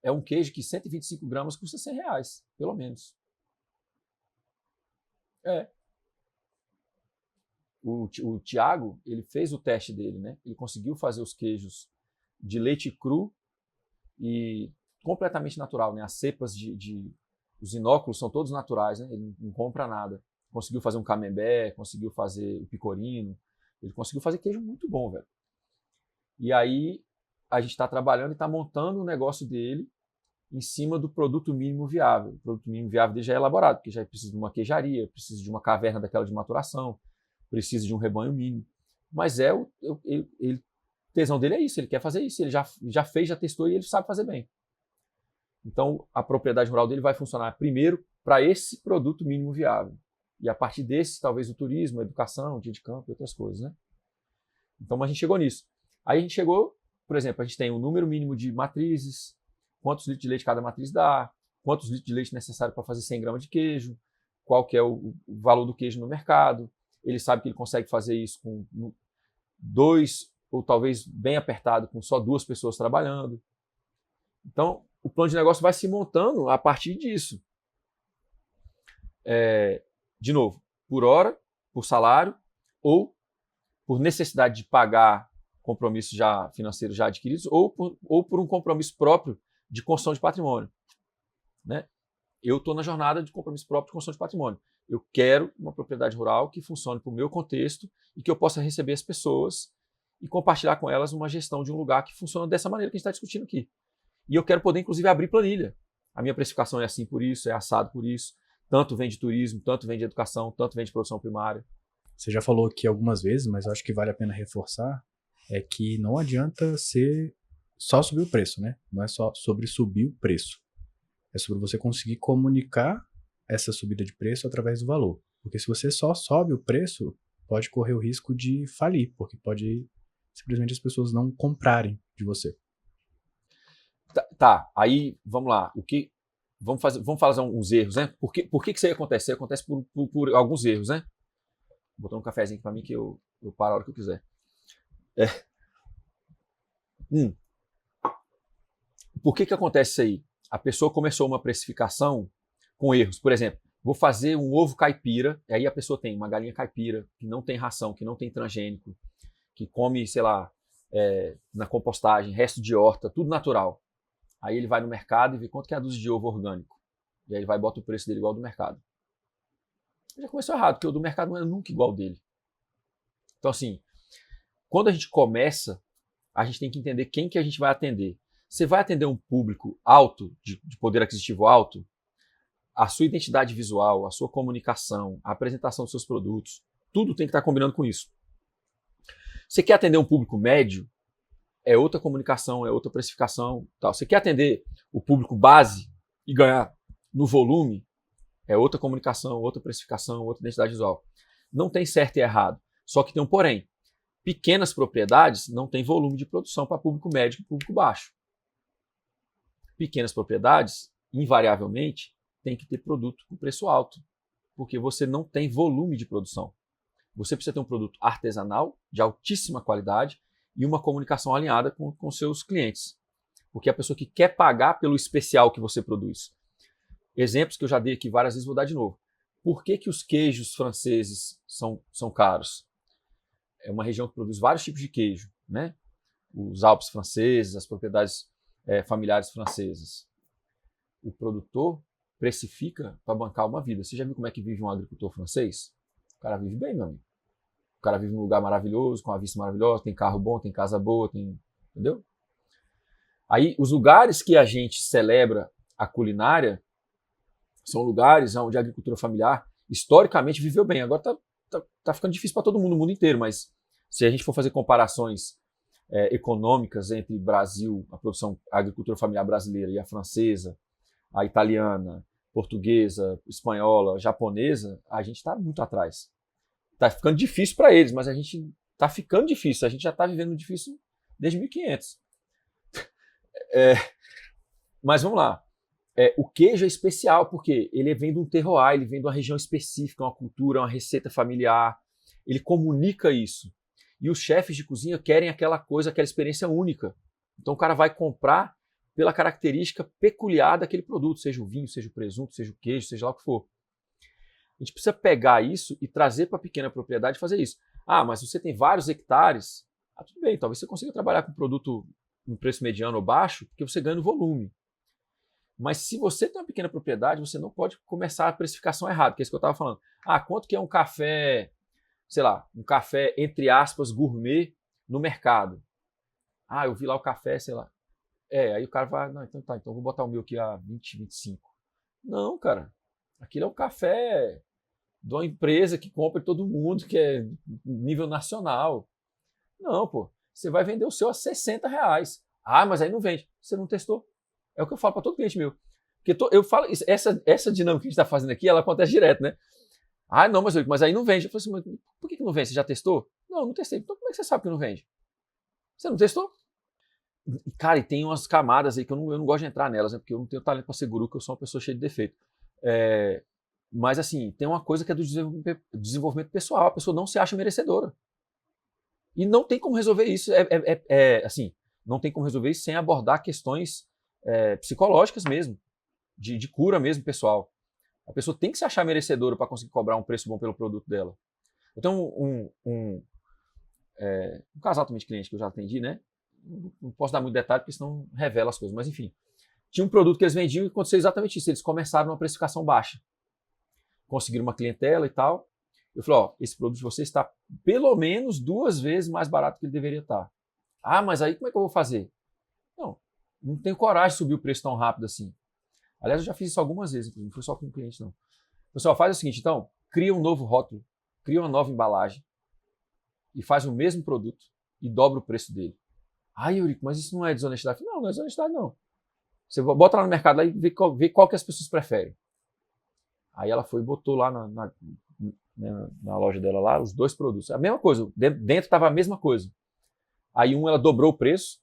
É um queijo que 125 gramas custa R$100, pelo menos. O Thiago, ele fez o teste dele, né? Ele conseguiu fazer os queijos de leite cru e completamente natural, né? As cepas os inóculos são todos naturais, né? Ele não compra nada. Conseguiu fazer um camembert, conseguiu fazer o pecorino, ele conseguiu fazer queijo muito bom, velho. E aí a gente está trabalhando e está montando o negócio dele em cima do produto mínimo viável. O produto mínimo viável dele já é elaborado, porque já precisa de uma queijaria, precisa de uma caverna daquela de maturação, precisa de um rebanho mínimo. Mas o tesão dele é isso, ele quer fazer isso, ele já fez, já testou e ele sabe fazer bem. Então, a propriedade rural dele vai funcionar primeiro para esse produto mínimo viável. E a partir desse, talvez o turismo, a educação, o dia de campo e outras coisas, né? Então, a gente chegou nisso. Aí a gente chegou, por exemplo, a gente tem o número mínimo de matrizes, quantos litros de leite cada matriz dá, quantos litros de leite necessário para fazer 100 gramas de queijo, qual que é o valor do queijo no mercado. Ele sabe que ele consegue fazer isso com 2, ou talvez bem apertado, com só 2 pessoas trabalhando. Então, o plano de negócio vai se montando a partir disso. De novo, por hora, por salário, ou por necessidade de pagar compromissos já financeiros já adquiridos, ou por um compromisso próprio de construção de patrimônio. Né? Eu estou na jornada de compromisso próprio de construção de patrimônio. Eu quero uma propriedade rural que funcione para o meu contexto e que eu possa receber as pessoas e compartilhar com elas uma gestão de um lugar que funciona dessa maneira que a gente está discutindo aqui. E eu quero poder, inclusive, abrir planilha. A minha precificação é assim por isso, é assado por isso. tanto vem de turismo, tanto vem de educação, tanto vem de produção primária. Você já falou aqui algumas vezes, mas eu acho que vale a pena reforçar, é que não adianta ser só subir o preço, né? Não é só sobre subir o preço. É sobre você conseguir comunicar essa subida de preço através do valor. Porque se você só sobe o preço, pode correr o risco de falir, porque pode simplesmente as pessoas não comprarem de você. Tá, aí vamos lá. Vamos fazer uns erros, né? Por que isso aí acontece? Isso aí acontece por alguns erros, né? Vou botar um cafezinho aqui para mim que eu paro a hora que eu quiser. Por que acontece isso aí? A pessoa começou uma precificação com erros. Por exemplo, vou fazer um ovo caipira, e aí a pessoa tem uma galinha caipira, que não tem ração, que não tem transgênico, que come, sei lá, na compostagem, resto de horta, tudo natural. Aí ele vai no mercado e vê quanto que é a dúzia de ovo orgânico. E aí ele vai e bota o preço dele igual ao do mercado. Já começou errado, porque o do mercado não é nunca igual ao dele. Então, assim, quando a gente começa, a gente tem que entender quem que a gente vai atender. Você vai atender um público alto, de poder aquisitivo alto, a sua identidade visual, a sua comunicação, a apresentação dos seus produtos, tudo tem que estar combinando com isso. Você quer atender um público médio, é outra comunicação, é outra precificação. Tal. Você quer atender o público base e ganhar no volume, é outra comunicação, outra precificação, outra identidade visual. Não tem certo e errado, só que tem um porém. Pequenas propriedades não têm volume de produção para público médio e público baixo. Pequenas propriedades, invariavelmente, tem que ter produto com preço alto, porque você não tem volume de produção. Você precisa ter um produto artesanal, de altíssima qualidade, e uma comunicação alinhada com seus clientes. Porque é a pessoa que quer pagar pelo especial que você produz. Exemplos que eu já dei aqui várias vezes, vou dar de novo. Por que os queijos franceses são caros? É uma região que produz vários tipos de queijo, né? Os Alpes franceses, as propriedades familiares francesas. O produtor precifica para bancar uma vida. Você já viu como é que vive um agricultor francês? O cara vive bem, meu amigo. O cara vive num lugar maravilhoso, com uma vista maravilhosa, tem carro bom, tem casa boa, entendeu? Aí, os lugares que a gente celebra a culinária são lugares onde a agricultura familiar historicamente viveu bem. Agora tá ficando difícil para todo mundo, no mundo inteiro, mas se a gente for fazer comparações econômicas entre Brasil, a agricultura familiar brasileira e a francesa, a italiana, portuguesa, espanhola, japonesa, a gente está muito atrás. Está ficando difícil para eles, mas a gente está ficando difícil. A gente já está vivendo difícil desde 1500. Mas vamos lá. O queijo é especial porque ele vem de um terroir, ele vem de uma região específica, uma cultura, uma receita familiar. Ele comunica isso. E os chefes de cozinha querem aquela coisa, aquela experiência única. Então o cara vai comprar pela característica peculiar daquele produto, seja o vinho, seja o presunto, seja o queijo, seja lá o que for. A gente precisa pegar isso e trazer para a pequena propriedade e fazer isso. Ah, mas você tem vários hectares. Ah, tudo bem, talvez você consiga trabalhar com um produto em preço mediano ou baixo, porque você ganha no volume. Mas se você tem uma pequena propriedade, você não pode começar a precificação errada, que é isso que eu estava falando. Ah, quanto que é um café, sei lá, um café, entre aspas, gourmet no mercado? Ah, eu vi lá o café, sei lá. Aí o cara vai, não, então tá, então eu vou botar o meu aqui a 20, 25. Não, cara. Aquilo é um café de uma empresa que compra de todo mundo, que é nível nacional. Não, pô. Você vai vender o seu a R$60. Ah, mas aí não vende. Você não testou. É o que eu falo para todo cliente meu. Porque eu falo, essa dinâmica que a gente está fazendo aqui, ela acontece direto, né? Ah, não, mas aí não vende. Eu falo assim, mas por que não vende? Você já testou? Não, não testei. Então como é que você sabe que não vende? Você não testou? Cara, e tem umas camadas aí que eu não gosto de entrar nelas, né? Porque eu não tenho talento para ser guru, que eu sou uma pessoa cheia de defeito. Mas assim, tem uma coisa que é do desenvolvimento pessoal. A pessoa não se acha merecedora. E não tem como resolver isso. Assim, não tem como resolver isso sem abordar questões psicológicas mesmo, de cura mesmo, pessoal. A pessoa tem que se achar merecedora para conseguir cobrar um preço bom pelo produto dela. Eu tenho um casal também de clientes que eu já atendi, né? Não posso dar muito detalhe, porque senão revela as coisas. Mas enfim, tinha um produto que eles vendiam e aconteceu exatamente isso. Eles começaram numa precificação baixa. Conseguiram uma clientela e tal. Eu falei, ó, esse produto de você está pelo menos 2 vezes mais barato que ele deveria estar. Ah, mas aí como é que eu vou fazer? Não tenho coragem de subir o preço tão rápido assim. Aliás, eu já fiz isso algumas vezes, não foi só com um cliente, não. Pessoal, faz o seguinte, então, cria um novo rótulo, cria uma nova embalagem e faz o mesmo produto e dobra o preço dele. Eurico, mas isso não é desonestidade. Não, não é desonestidade, não. Você bota lá no mercado lá e vê qual que as pessoas preferem. Aí ela foi e botou lá na loja dela lá os 2 produtos. A mesma coisa, dentro estava a mesma coisa. Aí ela dobrou o preço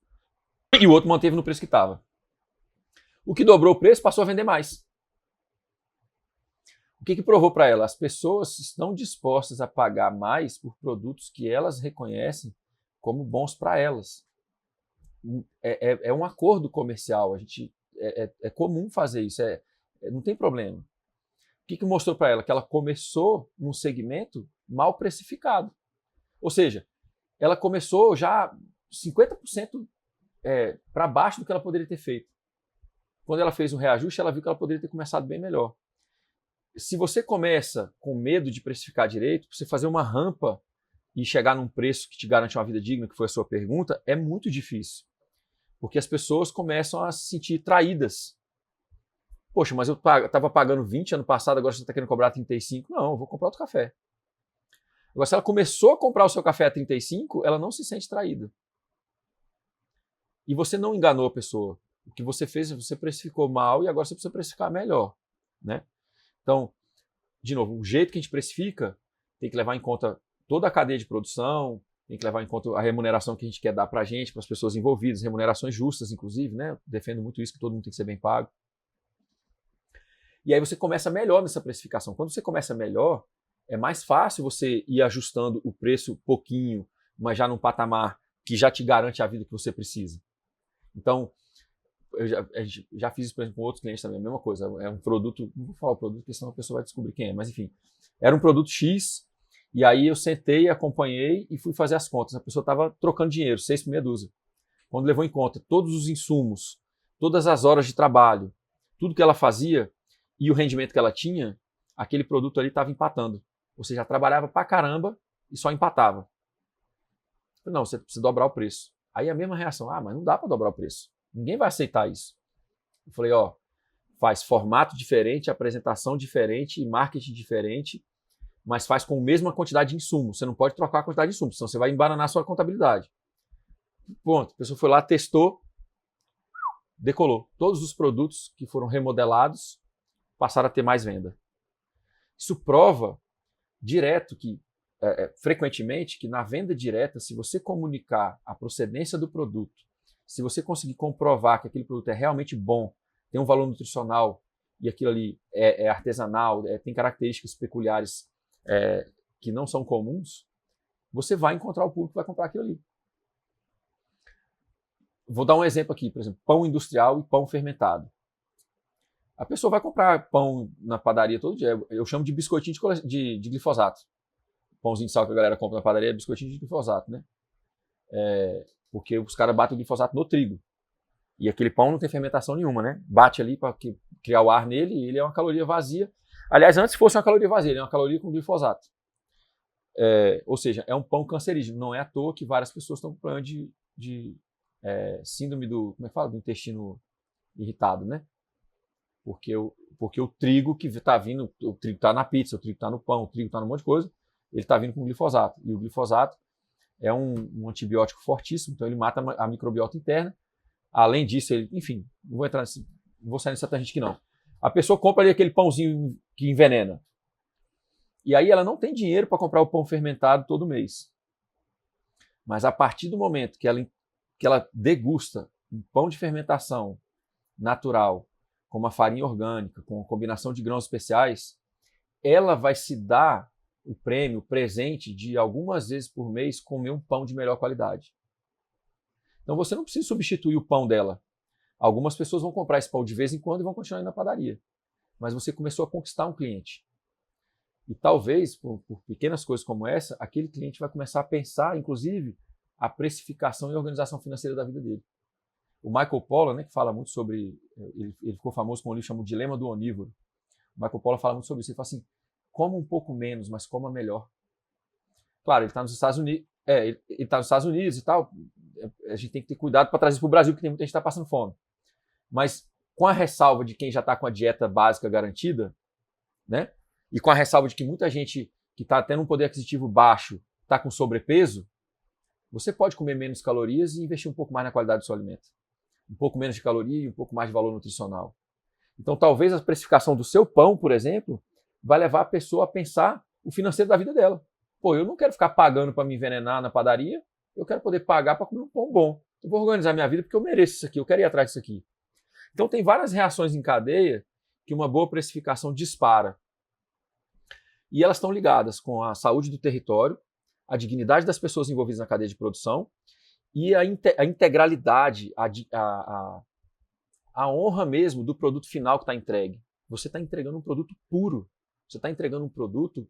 e o outro manteve no preço que estava. O que dobrou o preço passou a vender mais. O que provou para ela? As pessoas estão dispostas a pagar mais por produtos que elas reconhecem como bons para elas. É um acordo comercial, é comum fazer isso, não tem problema. O que mostrou para ela? Que ela começou num segmento mal precificado. Ou seja, ela começou já 50% para baixo do que ela poderia ter feito. Quando ela fez um reajuste, ela viu que ela poderia ter começado bem melhor. Se você começa com medo de precificar direito, você fazer uma rampa e chegar num preço que te garante uma vida digna, que foi a sua pergunta, é muito difícil. Porque as pessoas começam a se sentir traídas. Poxa, mas eu estava pagando 20 ano passado, agora você está querendo cobrar 35? Não, eu vou comprar outro café. Agora, se ela começou a comprar o seu café a 35, ela não se sente traída. E você não enganou a pessoa. O que você fez, você precificou mal e agora você precisa precificar melhor, né? Então, de novo, o jeito que a gente precifica tem que levar em conta toda a cadeia de produção, tem que levar em conta a remuneração que a gente quer dar para a gente, para as pessoas envolvidas, remunerações justas, inclusive, né? Defendo muito isso, que todo mundo tem que ser bem pago. E aí você começa melhor nessa precificação. Quando você começa melhor, é mais fácil você ir ajustando o preço pouquinho, mas já num patamar que já te garante a vida que você precisa. Então, eu já fiz isso, por exemplo, com outros clientes também, a mesma coisa. É um produto, não vou falar o produto, porque senão a pessoa vai descobrir quem é, mas enfim. Era um produto X, e aí eu sentei, acompanhei e fui fazer as contas. A pessoa estava trocando dinheiro, 6 por meia dúzia. Quando levou em conta todos os insumos, todas as horas de trabalho, tudo que ela fazia e o rendimento que ela tinha, aquele produto ali estava empatando. Ou seja, trabalhava pra caramba e só empatava. Não, você precisa dobrar o preço. Aí a mesma reação, mas não dá para dobrar o preço. Ninguém vai aceitar isso. Eu falei, faz formato diferente, apresentação diferente, marketing diferente, mas faz com a mesma quantidade de insumos. Você não pode trocar a quantidade de insumos, senão você vai embananar a sua contabilidade. Ponto. A pessoa foi lá, testou, decolou. Todos os produtos que foram remodelados passaram a ter mais venda. Isso prova direto frequentemente, que na venda direta, se você comunicar a procedência do produto, se você conseguir comprovar que aquele produto é realmente bom, tem um valor nutricional e aquilo ali é artesanal, tem características peculiares que não são comuns, você vai encontrar o público que vai comprar aquilo ali. Vou dar um exemplo aqui, por exemplo, pão industrial e pão fermentado. A pessoa vai comprar pão na padaria todo dia. Eu chamo de biscoitinho de glifosato. Pãozinho de sal que a galera compra na padaria é biscoitinho de glifosato, né? Porque os caras batem o glifosato no trigo. E aquele pão não tem fermentação nenhuma, né? Bate ali para criar o ar nele e ele é uma caloria vazia. Aliás, antes fosse uma caloria vazia, ele é uma caloria com glifosato. Ou seja, é um pão cancerígeno. Não é à toa que várias pessoas estão com problema de síndrome do, como é que fala? Do intestino irritado, né? Porque o trigo que está vindo, o trigo está na pizza, o trigo está no pão, o trigo está num monte de coisa, ele está vindo com glifosato. E o glifosato é um antibiótico fortíssimo, então ele mata a microbiota interna. Além disso, enfim, não vou sair nessa tangente aqui não. A pessoa compra ali aquele pãozinho que envenena. E aí ela não tem dinheiro para comprar o pão fermentado todo mês. Mas a partir do momento que ela degusta um pão de fermentação natural, com uma farinha orgânica, com uma combinação de grãos especiais, ela vai se dar o prêmio, o presente de algumas vezes por mês comer um pão de melhor qualidade. Então você não precisa substituir o pão dela. Algumas pessoas vão comprar esse pão de vez em quando e vão continuar indo na padaria. Mas você começou a conquistar um cliente. E talvez, por pequenas coisas como essa, aquele cliente vai começar a pensar, inclusive, a precificação e organização financeira da vida dele. O Michael Pollan, né, que fala muito sobre... Ele ficou famoso com um livro chamado Dilema do Onívoro. O Michael Pollan fala muito sobre isso. Ele fala assim, coma um pouco menos, mas coma melhor. Claro, ele está nos Estados Unidos. Ele está nos Estados Unidos e tal. A gente tem que ter cuidado para trazer isso para o Brasil, porque tem muita gente que está passando fome. Mas com a ressalva de quem já está com a dieta básica garantida, né? e com a ressalva de que muita gente que está tendo um poder aquisitivo baixo está com sobrepeso, você pode comer menos calorias e investir um pouco mais na qualidade do seu alimento. Um pouco menos de caloria e um pouco mais de valor nutricional. Então, talvez a precificação do seu pão, por exemplo, vai levar a pessoa a pensar o financeiro da vida dela. Pô, eu não quero ficar pagando para me envenenar na padaria, eu quero poder pagar para comer um pão bom. Eu vou organizar minha vida porque eu mereço isso aqui, eu quero ir atrás disso aqui. Então, tem várias reações em cadeia que uma boa precificação dispara. E elas estão ligadas com a saúde do território, a dignidade das pessoas envolvidas na cadeia de produção e a integralidade, a honra mesmo do produto final que está entregue. Você está entregando um produto puro, você está entregando um produto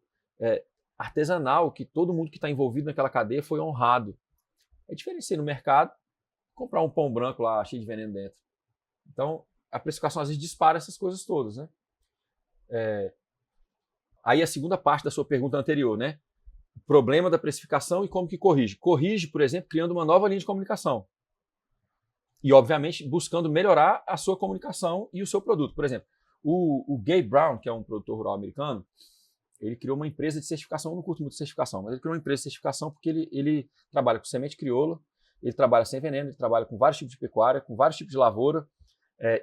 artesanal, que todo mundo que está envolvido naquela cadeia foi honrado. É diferente você ir no mercado, comprar um pão branco lá cheio de veneno dentro. Então, a precificação às vezes dispara essas coisas todas, né? Aí a segunda parte da sua pergunta anterior, né? O problema da precificação e como que corrige. Corrige, por exemplo, criando uma nova linha de comunicação. E, obviamente, buscando melhorar a sua comunicação e o seu produto. Por exemplo, o Gabe Brown, que é um produtor rural americano, ele criou uma empresa de certificação. Eu não curto muito certificação, mas ele criou uma empresa de certificação porque ele trabalha com semente crioula, ele trabalha sem veneno, ele trabalha com vários tipos de pecuária, com vários tipos de lavoura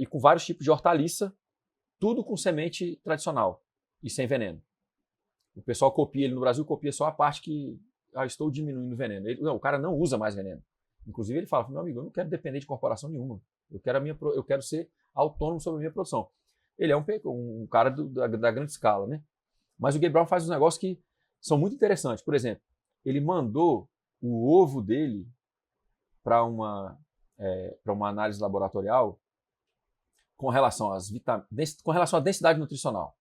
e com vários tipos de hortaliça, tudo com semente tradicional e sem veneno. O pessoal copia, ele no Brasil copia só a parte que estou diminuindo o veneno. O cara não usa mais veneno. Inclusive ele fala, meu amigo, eu não quero depender de corporação nenhuma. Eu quero ser autônomo sobre a minha produção. Ele é um cara da grande escala, né? Mas o Gabe Brown faz uns negócios que são muito interessantes. Por exemplo, ele mandou o ovo dele para uma análise laboratorial com relação à densidade nutricional.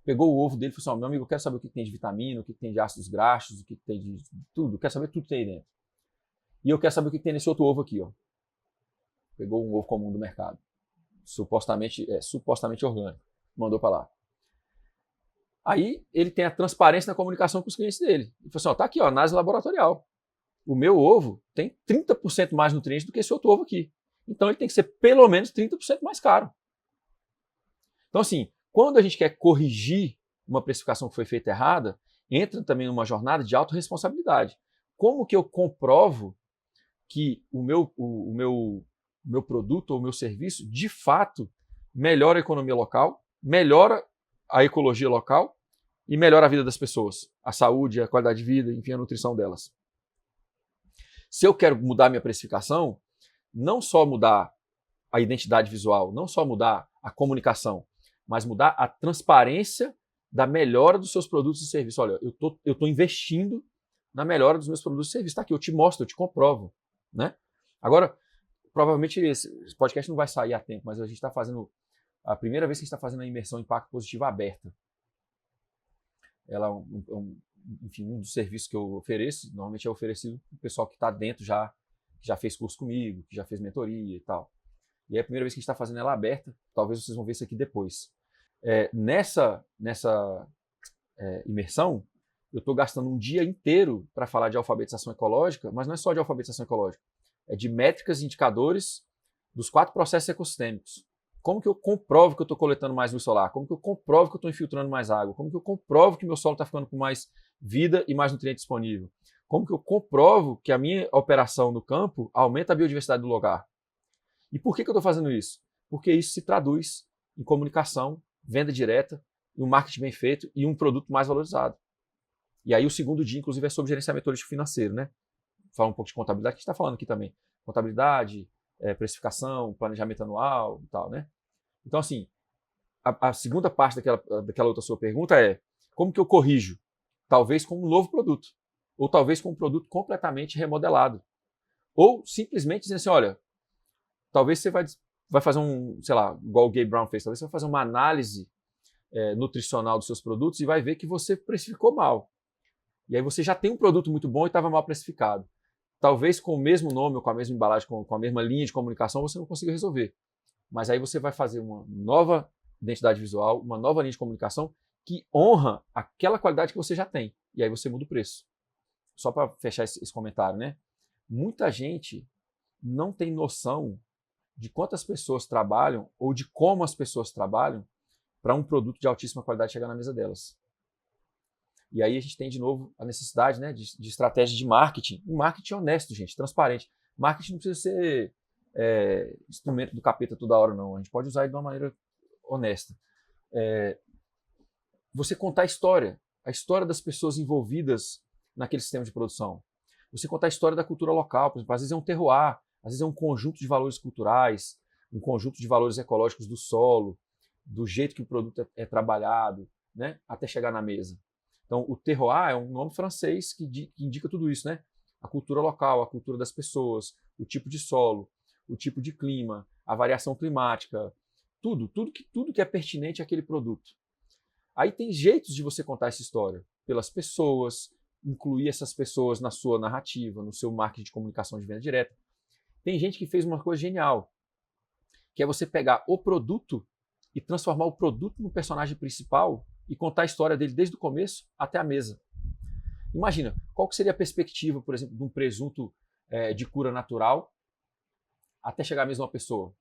Pegou o ovo dele e falou assim, meu amigo, eu quero saber o que tem de vitamina, o que tem de ácidos graxos, o que tem de tudo. Eu quero saber tudo que tem aí dentro. E eu quero saber o que tem nesse outro ovo aqui. Ó. Pegou um ovo comum do mercado. Supostamente orgânico. Mandou para lá. Aí ele tem a transparência na comunicação com os clientes dele. Ele falou assim, tá aqui, ó, análise laboratorial. O meu ovo tem 30% mais nutrientes do que esse outro ovo aqui. Então ele tem que ser pelo menos 30% mais caro. Então assim, quando a gente quer corrigir uma precificação que foi feita errada, entra também numa jornada de autorresponsabilidade. Como que eu comprovo que o meu produto ou o meu serviço, de fato, melhora a economia local, melhora a ecologia local e melhora a vida das pessoas, a saúde, a qualidade de vida, enfim, a nutrição delas. Se eu quero mudar minha precificação, não só mudar a identidade visual, não só mudar a comunicação, mas mudar a transparência da melhora dos seus produtos e serviços. Olha, eu tô investindo na melhora dos meus produtos e serviços. Está aqui, eu te mostro, eu te comprovo. Né? Agora, provavelmente esse podcast não vai sair a tempo, mas a gente está fazendo a primeira vez que a gente está fazendo a imersão Impacto Positivo aberta. Ela é um dos serviços que eu ofereço, normalmente é oferecido para o pessoal que está dentro que já fez curso comigo, que já fez mentoria e tal. E é a primeira vez que a gente está fazendo ela aberta, talvez vocês vão ver isso aqui depois. Nessa imersão, eu estou gastando um dia inteiro para falar de alfabetização ecológica, mas não é só de alfabetização ecológica, é de métricas e indicadores dos 4 processos ecossistêmicos. Como que eu comprovo que eu estou coletando mais luz solar? Como que eu comprovo que eu estou infiltrando mais água? Como que eu comprovo que meu solo está ficando com mais vida e mais nutriente disponível? Como que eu comprovo que a minha operação no campo aumenta a biodiversidade do lugar? E por que eu estou fazendo isso? Porque isso se traduz em comunicação, venda direta, um marketing bem feito e um produto mais valorizado. E aí o segundo dia, inclusive, é sobre gerenciamento holístico financeiro, né? Fala um pouco de contabilidade, que a gente está falando aqui também. Contabilidade, precificação, planejamento anual e tal, né? Então, assim, a segunda parte daquela outra sua pergunta é como que eu corrijo? Talvez com um novo produto. Ou talvez com um produto completamente remodelado. Ou simplesmente dizer assim, olha, talvez você vai fazer sei lá, igual o Gabe Brown fez, talvez você vai fazer uma análise nutricional dos seus produtos e vai ver que você precificou mal. E aí você já tem um produto muito bom e estava mal precificado. Talvez com o mesmo nome ou com a mesma embalagem, com a mesma linha de comunicação, você não consiga resolver. Mas aí você vai fazer uma nova identidade visual, uma nova linha de comunicação que honra aquela qualidade que você já tem. E aí você muda o preço. Só para fechar esse comentário, né? Muita gente não tem noção de quantas pessoas trabalham ou de como as pessoas trabalham para um produto de altíssima qualidade chegar na mesa delas. E aí a gente tem, de novo, a necessidade, né, de estratégia de marketing. Um marketing honesto, gente, transparente. Marketing não precisa ser instrumento do capeta toda hora, não. A gente pode usar ele de uma maneira honesta. Você contar a história das pessoas envolvidas naquele sistema de produção. Você contar a história da cultura local, por exemplo, às vezes é um terroir, às vezes é um conjunto de valores culturais, um conjunto de valores ecológicos do solo, do jeito que o produto é trabalhado, né, até chegar na mesa. Então, o terroir é um nome francês que indica tudo isso, né? A cultura local, a cultura das pessoas, o tipo de solo, o tipo de clima, a variação climática, tudo que é pertinente àquele produto. Aí tem jeitos de você contar essa história, pelas pessoas, incluir essas pessoas na sua narrativa, no seu marketing de comunicação de venda direta. Tem gente que fez uma coisa genial, que é você pegar o produto e transformar o produto no personagem principal e contar a história dele desde o começo até a mesa. Imagina, qual que seria a perspectiva, por exemplo, de um presunto de cura natural até chegar à mesma pessoa?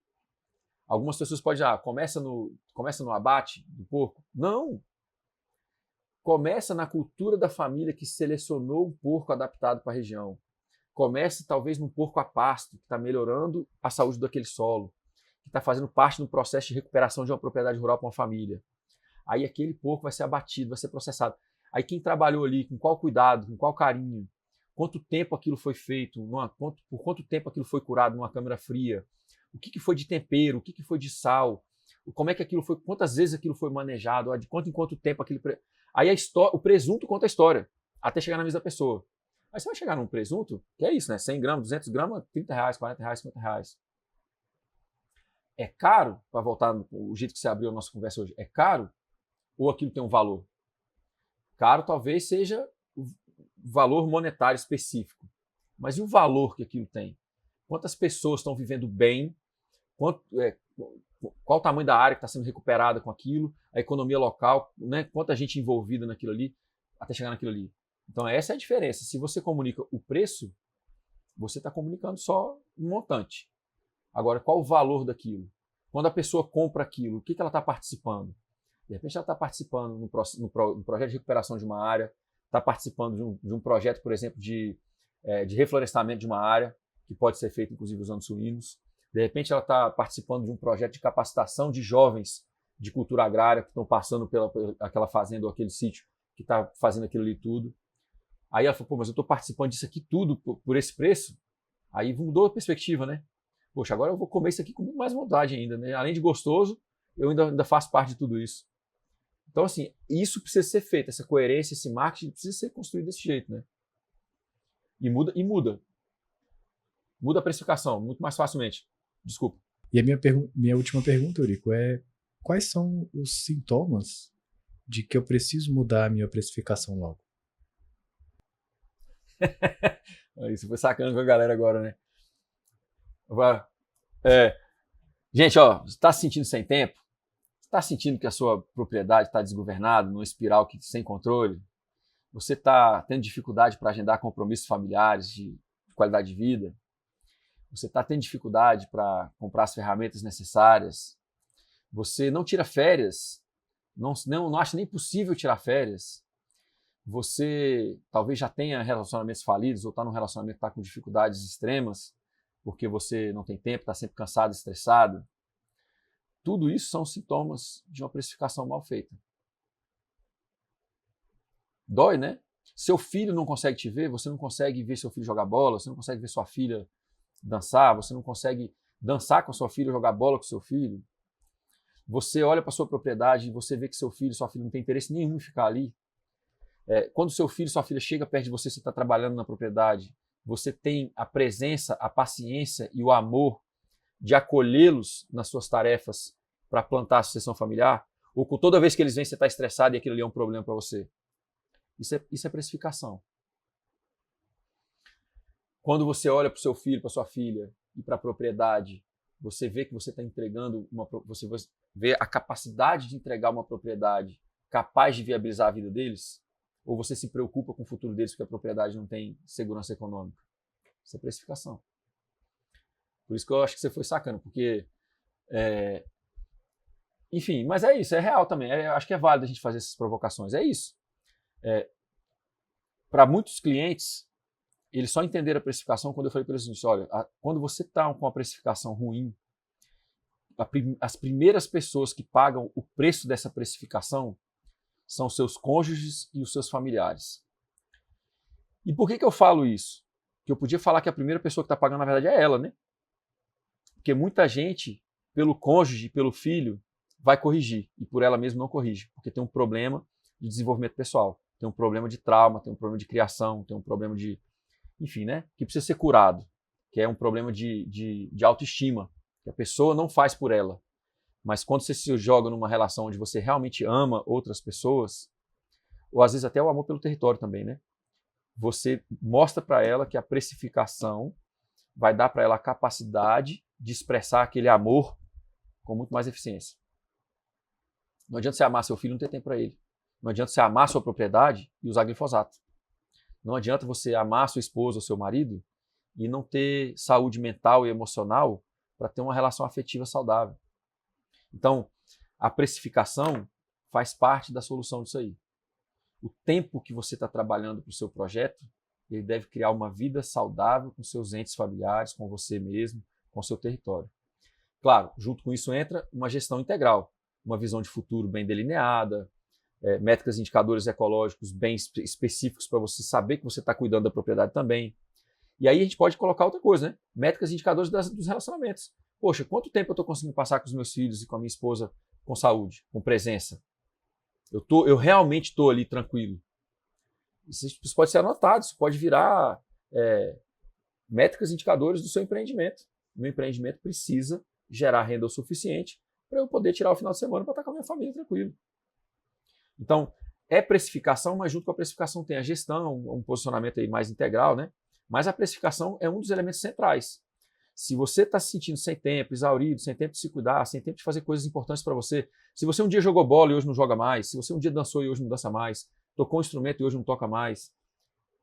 Algumas pessoas podem dizer, começa no abate do porco. Não! Começa na cultura da família que selecionou um porco adaptado para a região. Comece talvez num porco a pasto, que está melhorando a saúde daquele solo, que está fazendo parte do processo de recuperação de uma propriedade rural para uma família. Aí aquele porco vai ser abatido, vai ser processado. Aí quem trabalhou ali, com qual cuidado, com qual carinho, quanto tempo aquilo foi feito, por quanto tempo aquilo foi curado numa câmara fria, o que foi de tempero, o que foi de sal, como é que aquilo foi, quantas vezes aquilo foi manejado, de quanto em quanto tempo aquilo... Aí o presunto conta a história, até chegar na mesa da pessoa. Aí você vai chegar num presunto, que é isso, né? 100 gramas, 200 gramas, R$30, R$40, R$50. É caro, para voltar no jeito que você abriu a nossa conversa hoje, é caro ou aquilo tem um valor? Caro talvez seja o valor monetário específico. Mas e o valor que aquilo tem? Quantas pessoas estão vivendo bem? Qual o tamanho da área que está sendo recuperada com aquilo? A economia local, né? Quanta gente envolvida naquilo ali, até chegar naquilo ali. Então essa é a diferença. Se você comunica o preço, você está comunicando só um montante. Agora, qual o valor daquilo? Quando a pessoa compra aquilo, o que ela está participando? De repente ela está participando no projeto de recuperação de uma área, está participando de um projeto, por exemplo, de reflorestamento de uma área, que pode ser feito inclusive usando suínos. De repente ela está participando de um projeto de capacitação de jovens de cultura agrária que estão passando aquela fazenda ou aquele sítio que está fazendo aquilo ali tudo. Aí ela falou, mas eu estou participando disso aqui tudo por esse preço? Aí mudou a perspectiva, né? Poxa, agora eu vou comer isso aqui com muito mais vontade ainda, né? Além de gostoso, eu ainda faço parte de tudo isso. Então, assim, isso precisa ser feito, essa coerência, esse marketing precisa ser construído desse jeito, né? E muda. Muda a precificação, muito mais facilmente. Desculpa. E a minha última pergunta, Eurico, é quais são os sintomas de que eu preciso mudar a minha precificação logo? Isso foi sacando com a galera agora, né? Gente, você está se sentindo sem tempo? Você está sentindo que a sua propriedade está desgovernada, numa espiral sem controle? Você está tendo dificuldade para agendar compromissos familiares de qualidade de vida? Você está tendo dificuldade para comprar as ferramentas necessárias? Você não tira férias? Não acha nem possível tirar férias? Você talvez já tenha relacionamentos falidos ou está num relacionamento que está com dificuldades extremas porque você não tem tempo, está sempre cansado, estressado. Tudo isso são sintomas de uma precificação mal feita. Dói, né? Seu filho não consegue te ver, você não consegue ver seu filho jogar bola, você não consegue ver sua filha dançar, você não consegue dançar com a sua filha, jogar bola com seu filho. Você olha para a sua propriedade e você vê que seu filho, sua filha não tem interesse nenhum em ficar ali. Quando seu filho, sua filha chega perto de você, você está trabalhando na propriedade, você tem a presença, a paciência e o amor de acolhê-los nas suas tarefas para plantar a sucessão familiar, ou com toda vez que eles vêm você está estressado e aquilo ali é um problema para você. Isso é precificação. Quando você olha para o seu filho, para sua filha e para a propriedade, você vê que você está entregando você vê a capacidade de entregar uma propriedade capaz de viabilizar a vida deles, ou você se preocupa com o futuro deles porque a propriedade não tem segurança econômica. Isso é precificação. Por isso que eu acho que você foi sacando, porque enfim, mas é isso, é real também. Acho que é válido a gente fazer essas provocações. É isso. para muitos clientes, eles só entenderam a precificação quando eu falei para eles assim, olha, quando você está com a precificação ruim, as primeiras pessoas que pagam o preço dessa precificação são os seus cônjuges e os seus familiares. E por que eu falo isso? Porque eu podia falar que a primeira pessoa que está pagando, na verdade, é ela, né? Porque muita gente, pelo cônjuge, pelo filho, vai corrigir, e por ela mesma não corrige, porque tem um problema de desenvolvimento pessoal, tem um problema de trauma, tem um problema de criação, tem um problema de, enfim, né? Que precisa ser curado, que é um problema de autoestima, que a pessoa não faz por ela. Mas quando você se joga numa relação onde você realmente ama outras pessoas, ou às vezes até o amor pelo território também, né? Você mostra para ela que a precificação vai dar para ela a capacidade de expressar aquele amor com muito mais eficiência. Não adianta você amar seu filho e não ter tempo para ele. Não adianta você amar sua propriedade e usar glifosato. Não adianta você amar sua esposa ou seu marido e não ter saúde mental e emocional para ter uma relação afetiva saudável. Então, a precificação faz parte da solução disso aí. O tempo que você está trabalhando para o seu projeto, ele deve criar uma vida saudável com seus entes familiares, com você mesmo, com o seu território. Claro, junto com isso entra uma gestão integral, uma visão de futuro bem delineada, métricas e indicadores ecológicos bem específicos para você saber que você está cuidando da propriedade também. E aí a gente pode colocar outra coisa, né? Métricas e indicadores dos relacionamentos. Poxa, quanto tempo eu estou conseguindo passar com os meus filhos e com a minha esposa com saúde, com presença? Eu realmente estou ali tranquilo. Isso pode ser anotado, isso pode virar métricas e indicadores do seu empreendimento. O meu empreendimento precisa gerar renda o suficiente para eu poder tirar o final de semana para estar com a minha família tranquilo. Então, é precificação, mas junto com a precificação tem a gestão, um posicionamento aí mais integral, né? Mas a precificação é um dos elementos centrais. Se você está se sentindo sem tempo, exaurido, sem tempo de se cuidar, sem tempo de fazer coisas importantes para você, se você um dia jogou bola e hoje não joga mais, se você um dia dançou e hoje não dança mais, tocou um instrumento e hoje não toca mais,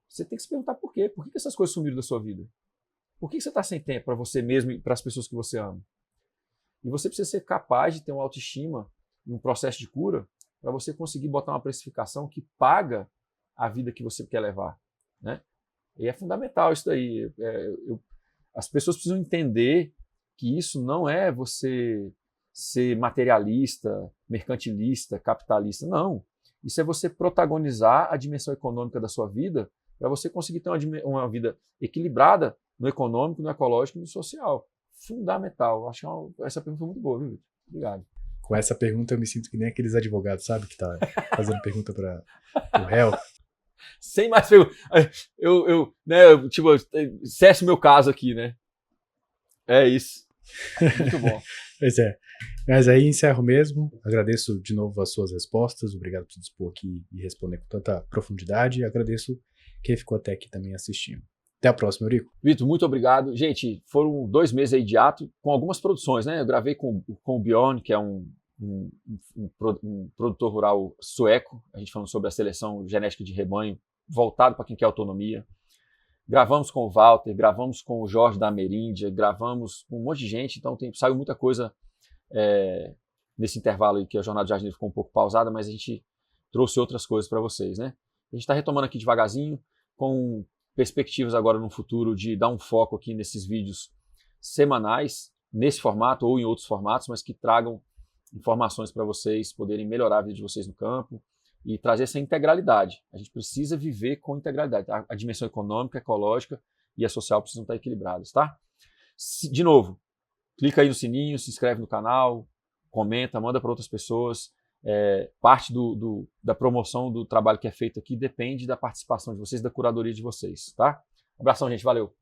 você tem que se perguntar por quê. Por que essas coisas sumiram da sua vida? Por que você está sem tempo para você mesmo e para as pessoas que você ama? E você precisa ser capaz de ter uma autoestima e um processo de cura para você conseguir botar uma precificação que paga a vida que você quer levar, né? E é fundamental isso daí. As pessoas precisam entender que isso não é você ser materialista, mercantilista, capitalista. Não. Isso é você protagonizar a dimensão econômica da sua vida para você conseguir ter uma vida equilibrada no econômico, no ecológico e no social. Fundamental. Acho que essa pergunta foi muito boa, viu, Vitor? Obrigado. Com essa pergunta eu me sinto que nem aqueles advogados, sabe? Que tá fazendo pergunta para o réu. Sem mais perguntas. Cesse o meu caso aqui, né? É isso. Muito bom. Pois é. Mas aí encerro mesmo. Agradeço de novo as suas respostas. Obrigado por dispor aqui e responder com tanta profundidade. E agradeço quem ficou até aqui também assistindo. Até a próxima, Eurico. Vitor, muito obrigado. Gente, foram 2 meses aí de ato com algumas produções, né? Eu gravei com o Bjorn, que é um produtor rural sueco, a gente falando sobre a seleção genética de rebanho, voltado para quem quer autonomia. Gravamos com o Walter, gravamos com o Jorge da Ameríndia, gravamos com um monte de gente, então saiu muita coisa nesse intervalo aí que a Jornada do Jardineiro ficou um pouco pausada, mas a gente trouxe outras coisas para vocês, né? A gente está retomando aqui devagarzinho, com perspectivas agora no futuro de dar um foco aqui nesses vídeos semanais, nesse formato ou em outros formatos, mas que tragam informações para vocês poderem melhorar a vida de vocês no campo e trazer essa integralidade. A gente precisa viver com integralidade. A dimensão econômica, ecológica e a social precisam estar equilibradas, tá? De novo, clica aí no sininho, se inscreve no canal, comenta, manda para outras pessoas. Parte da promoção do trabalho que é feito aqui depende da participação de vocês, da curadoria de vocês, tá? Um abração, gente. Valeu!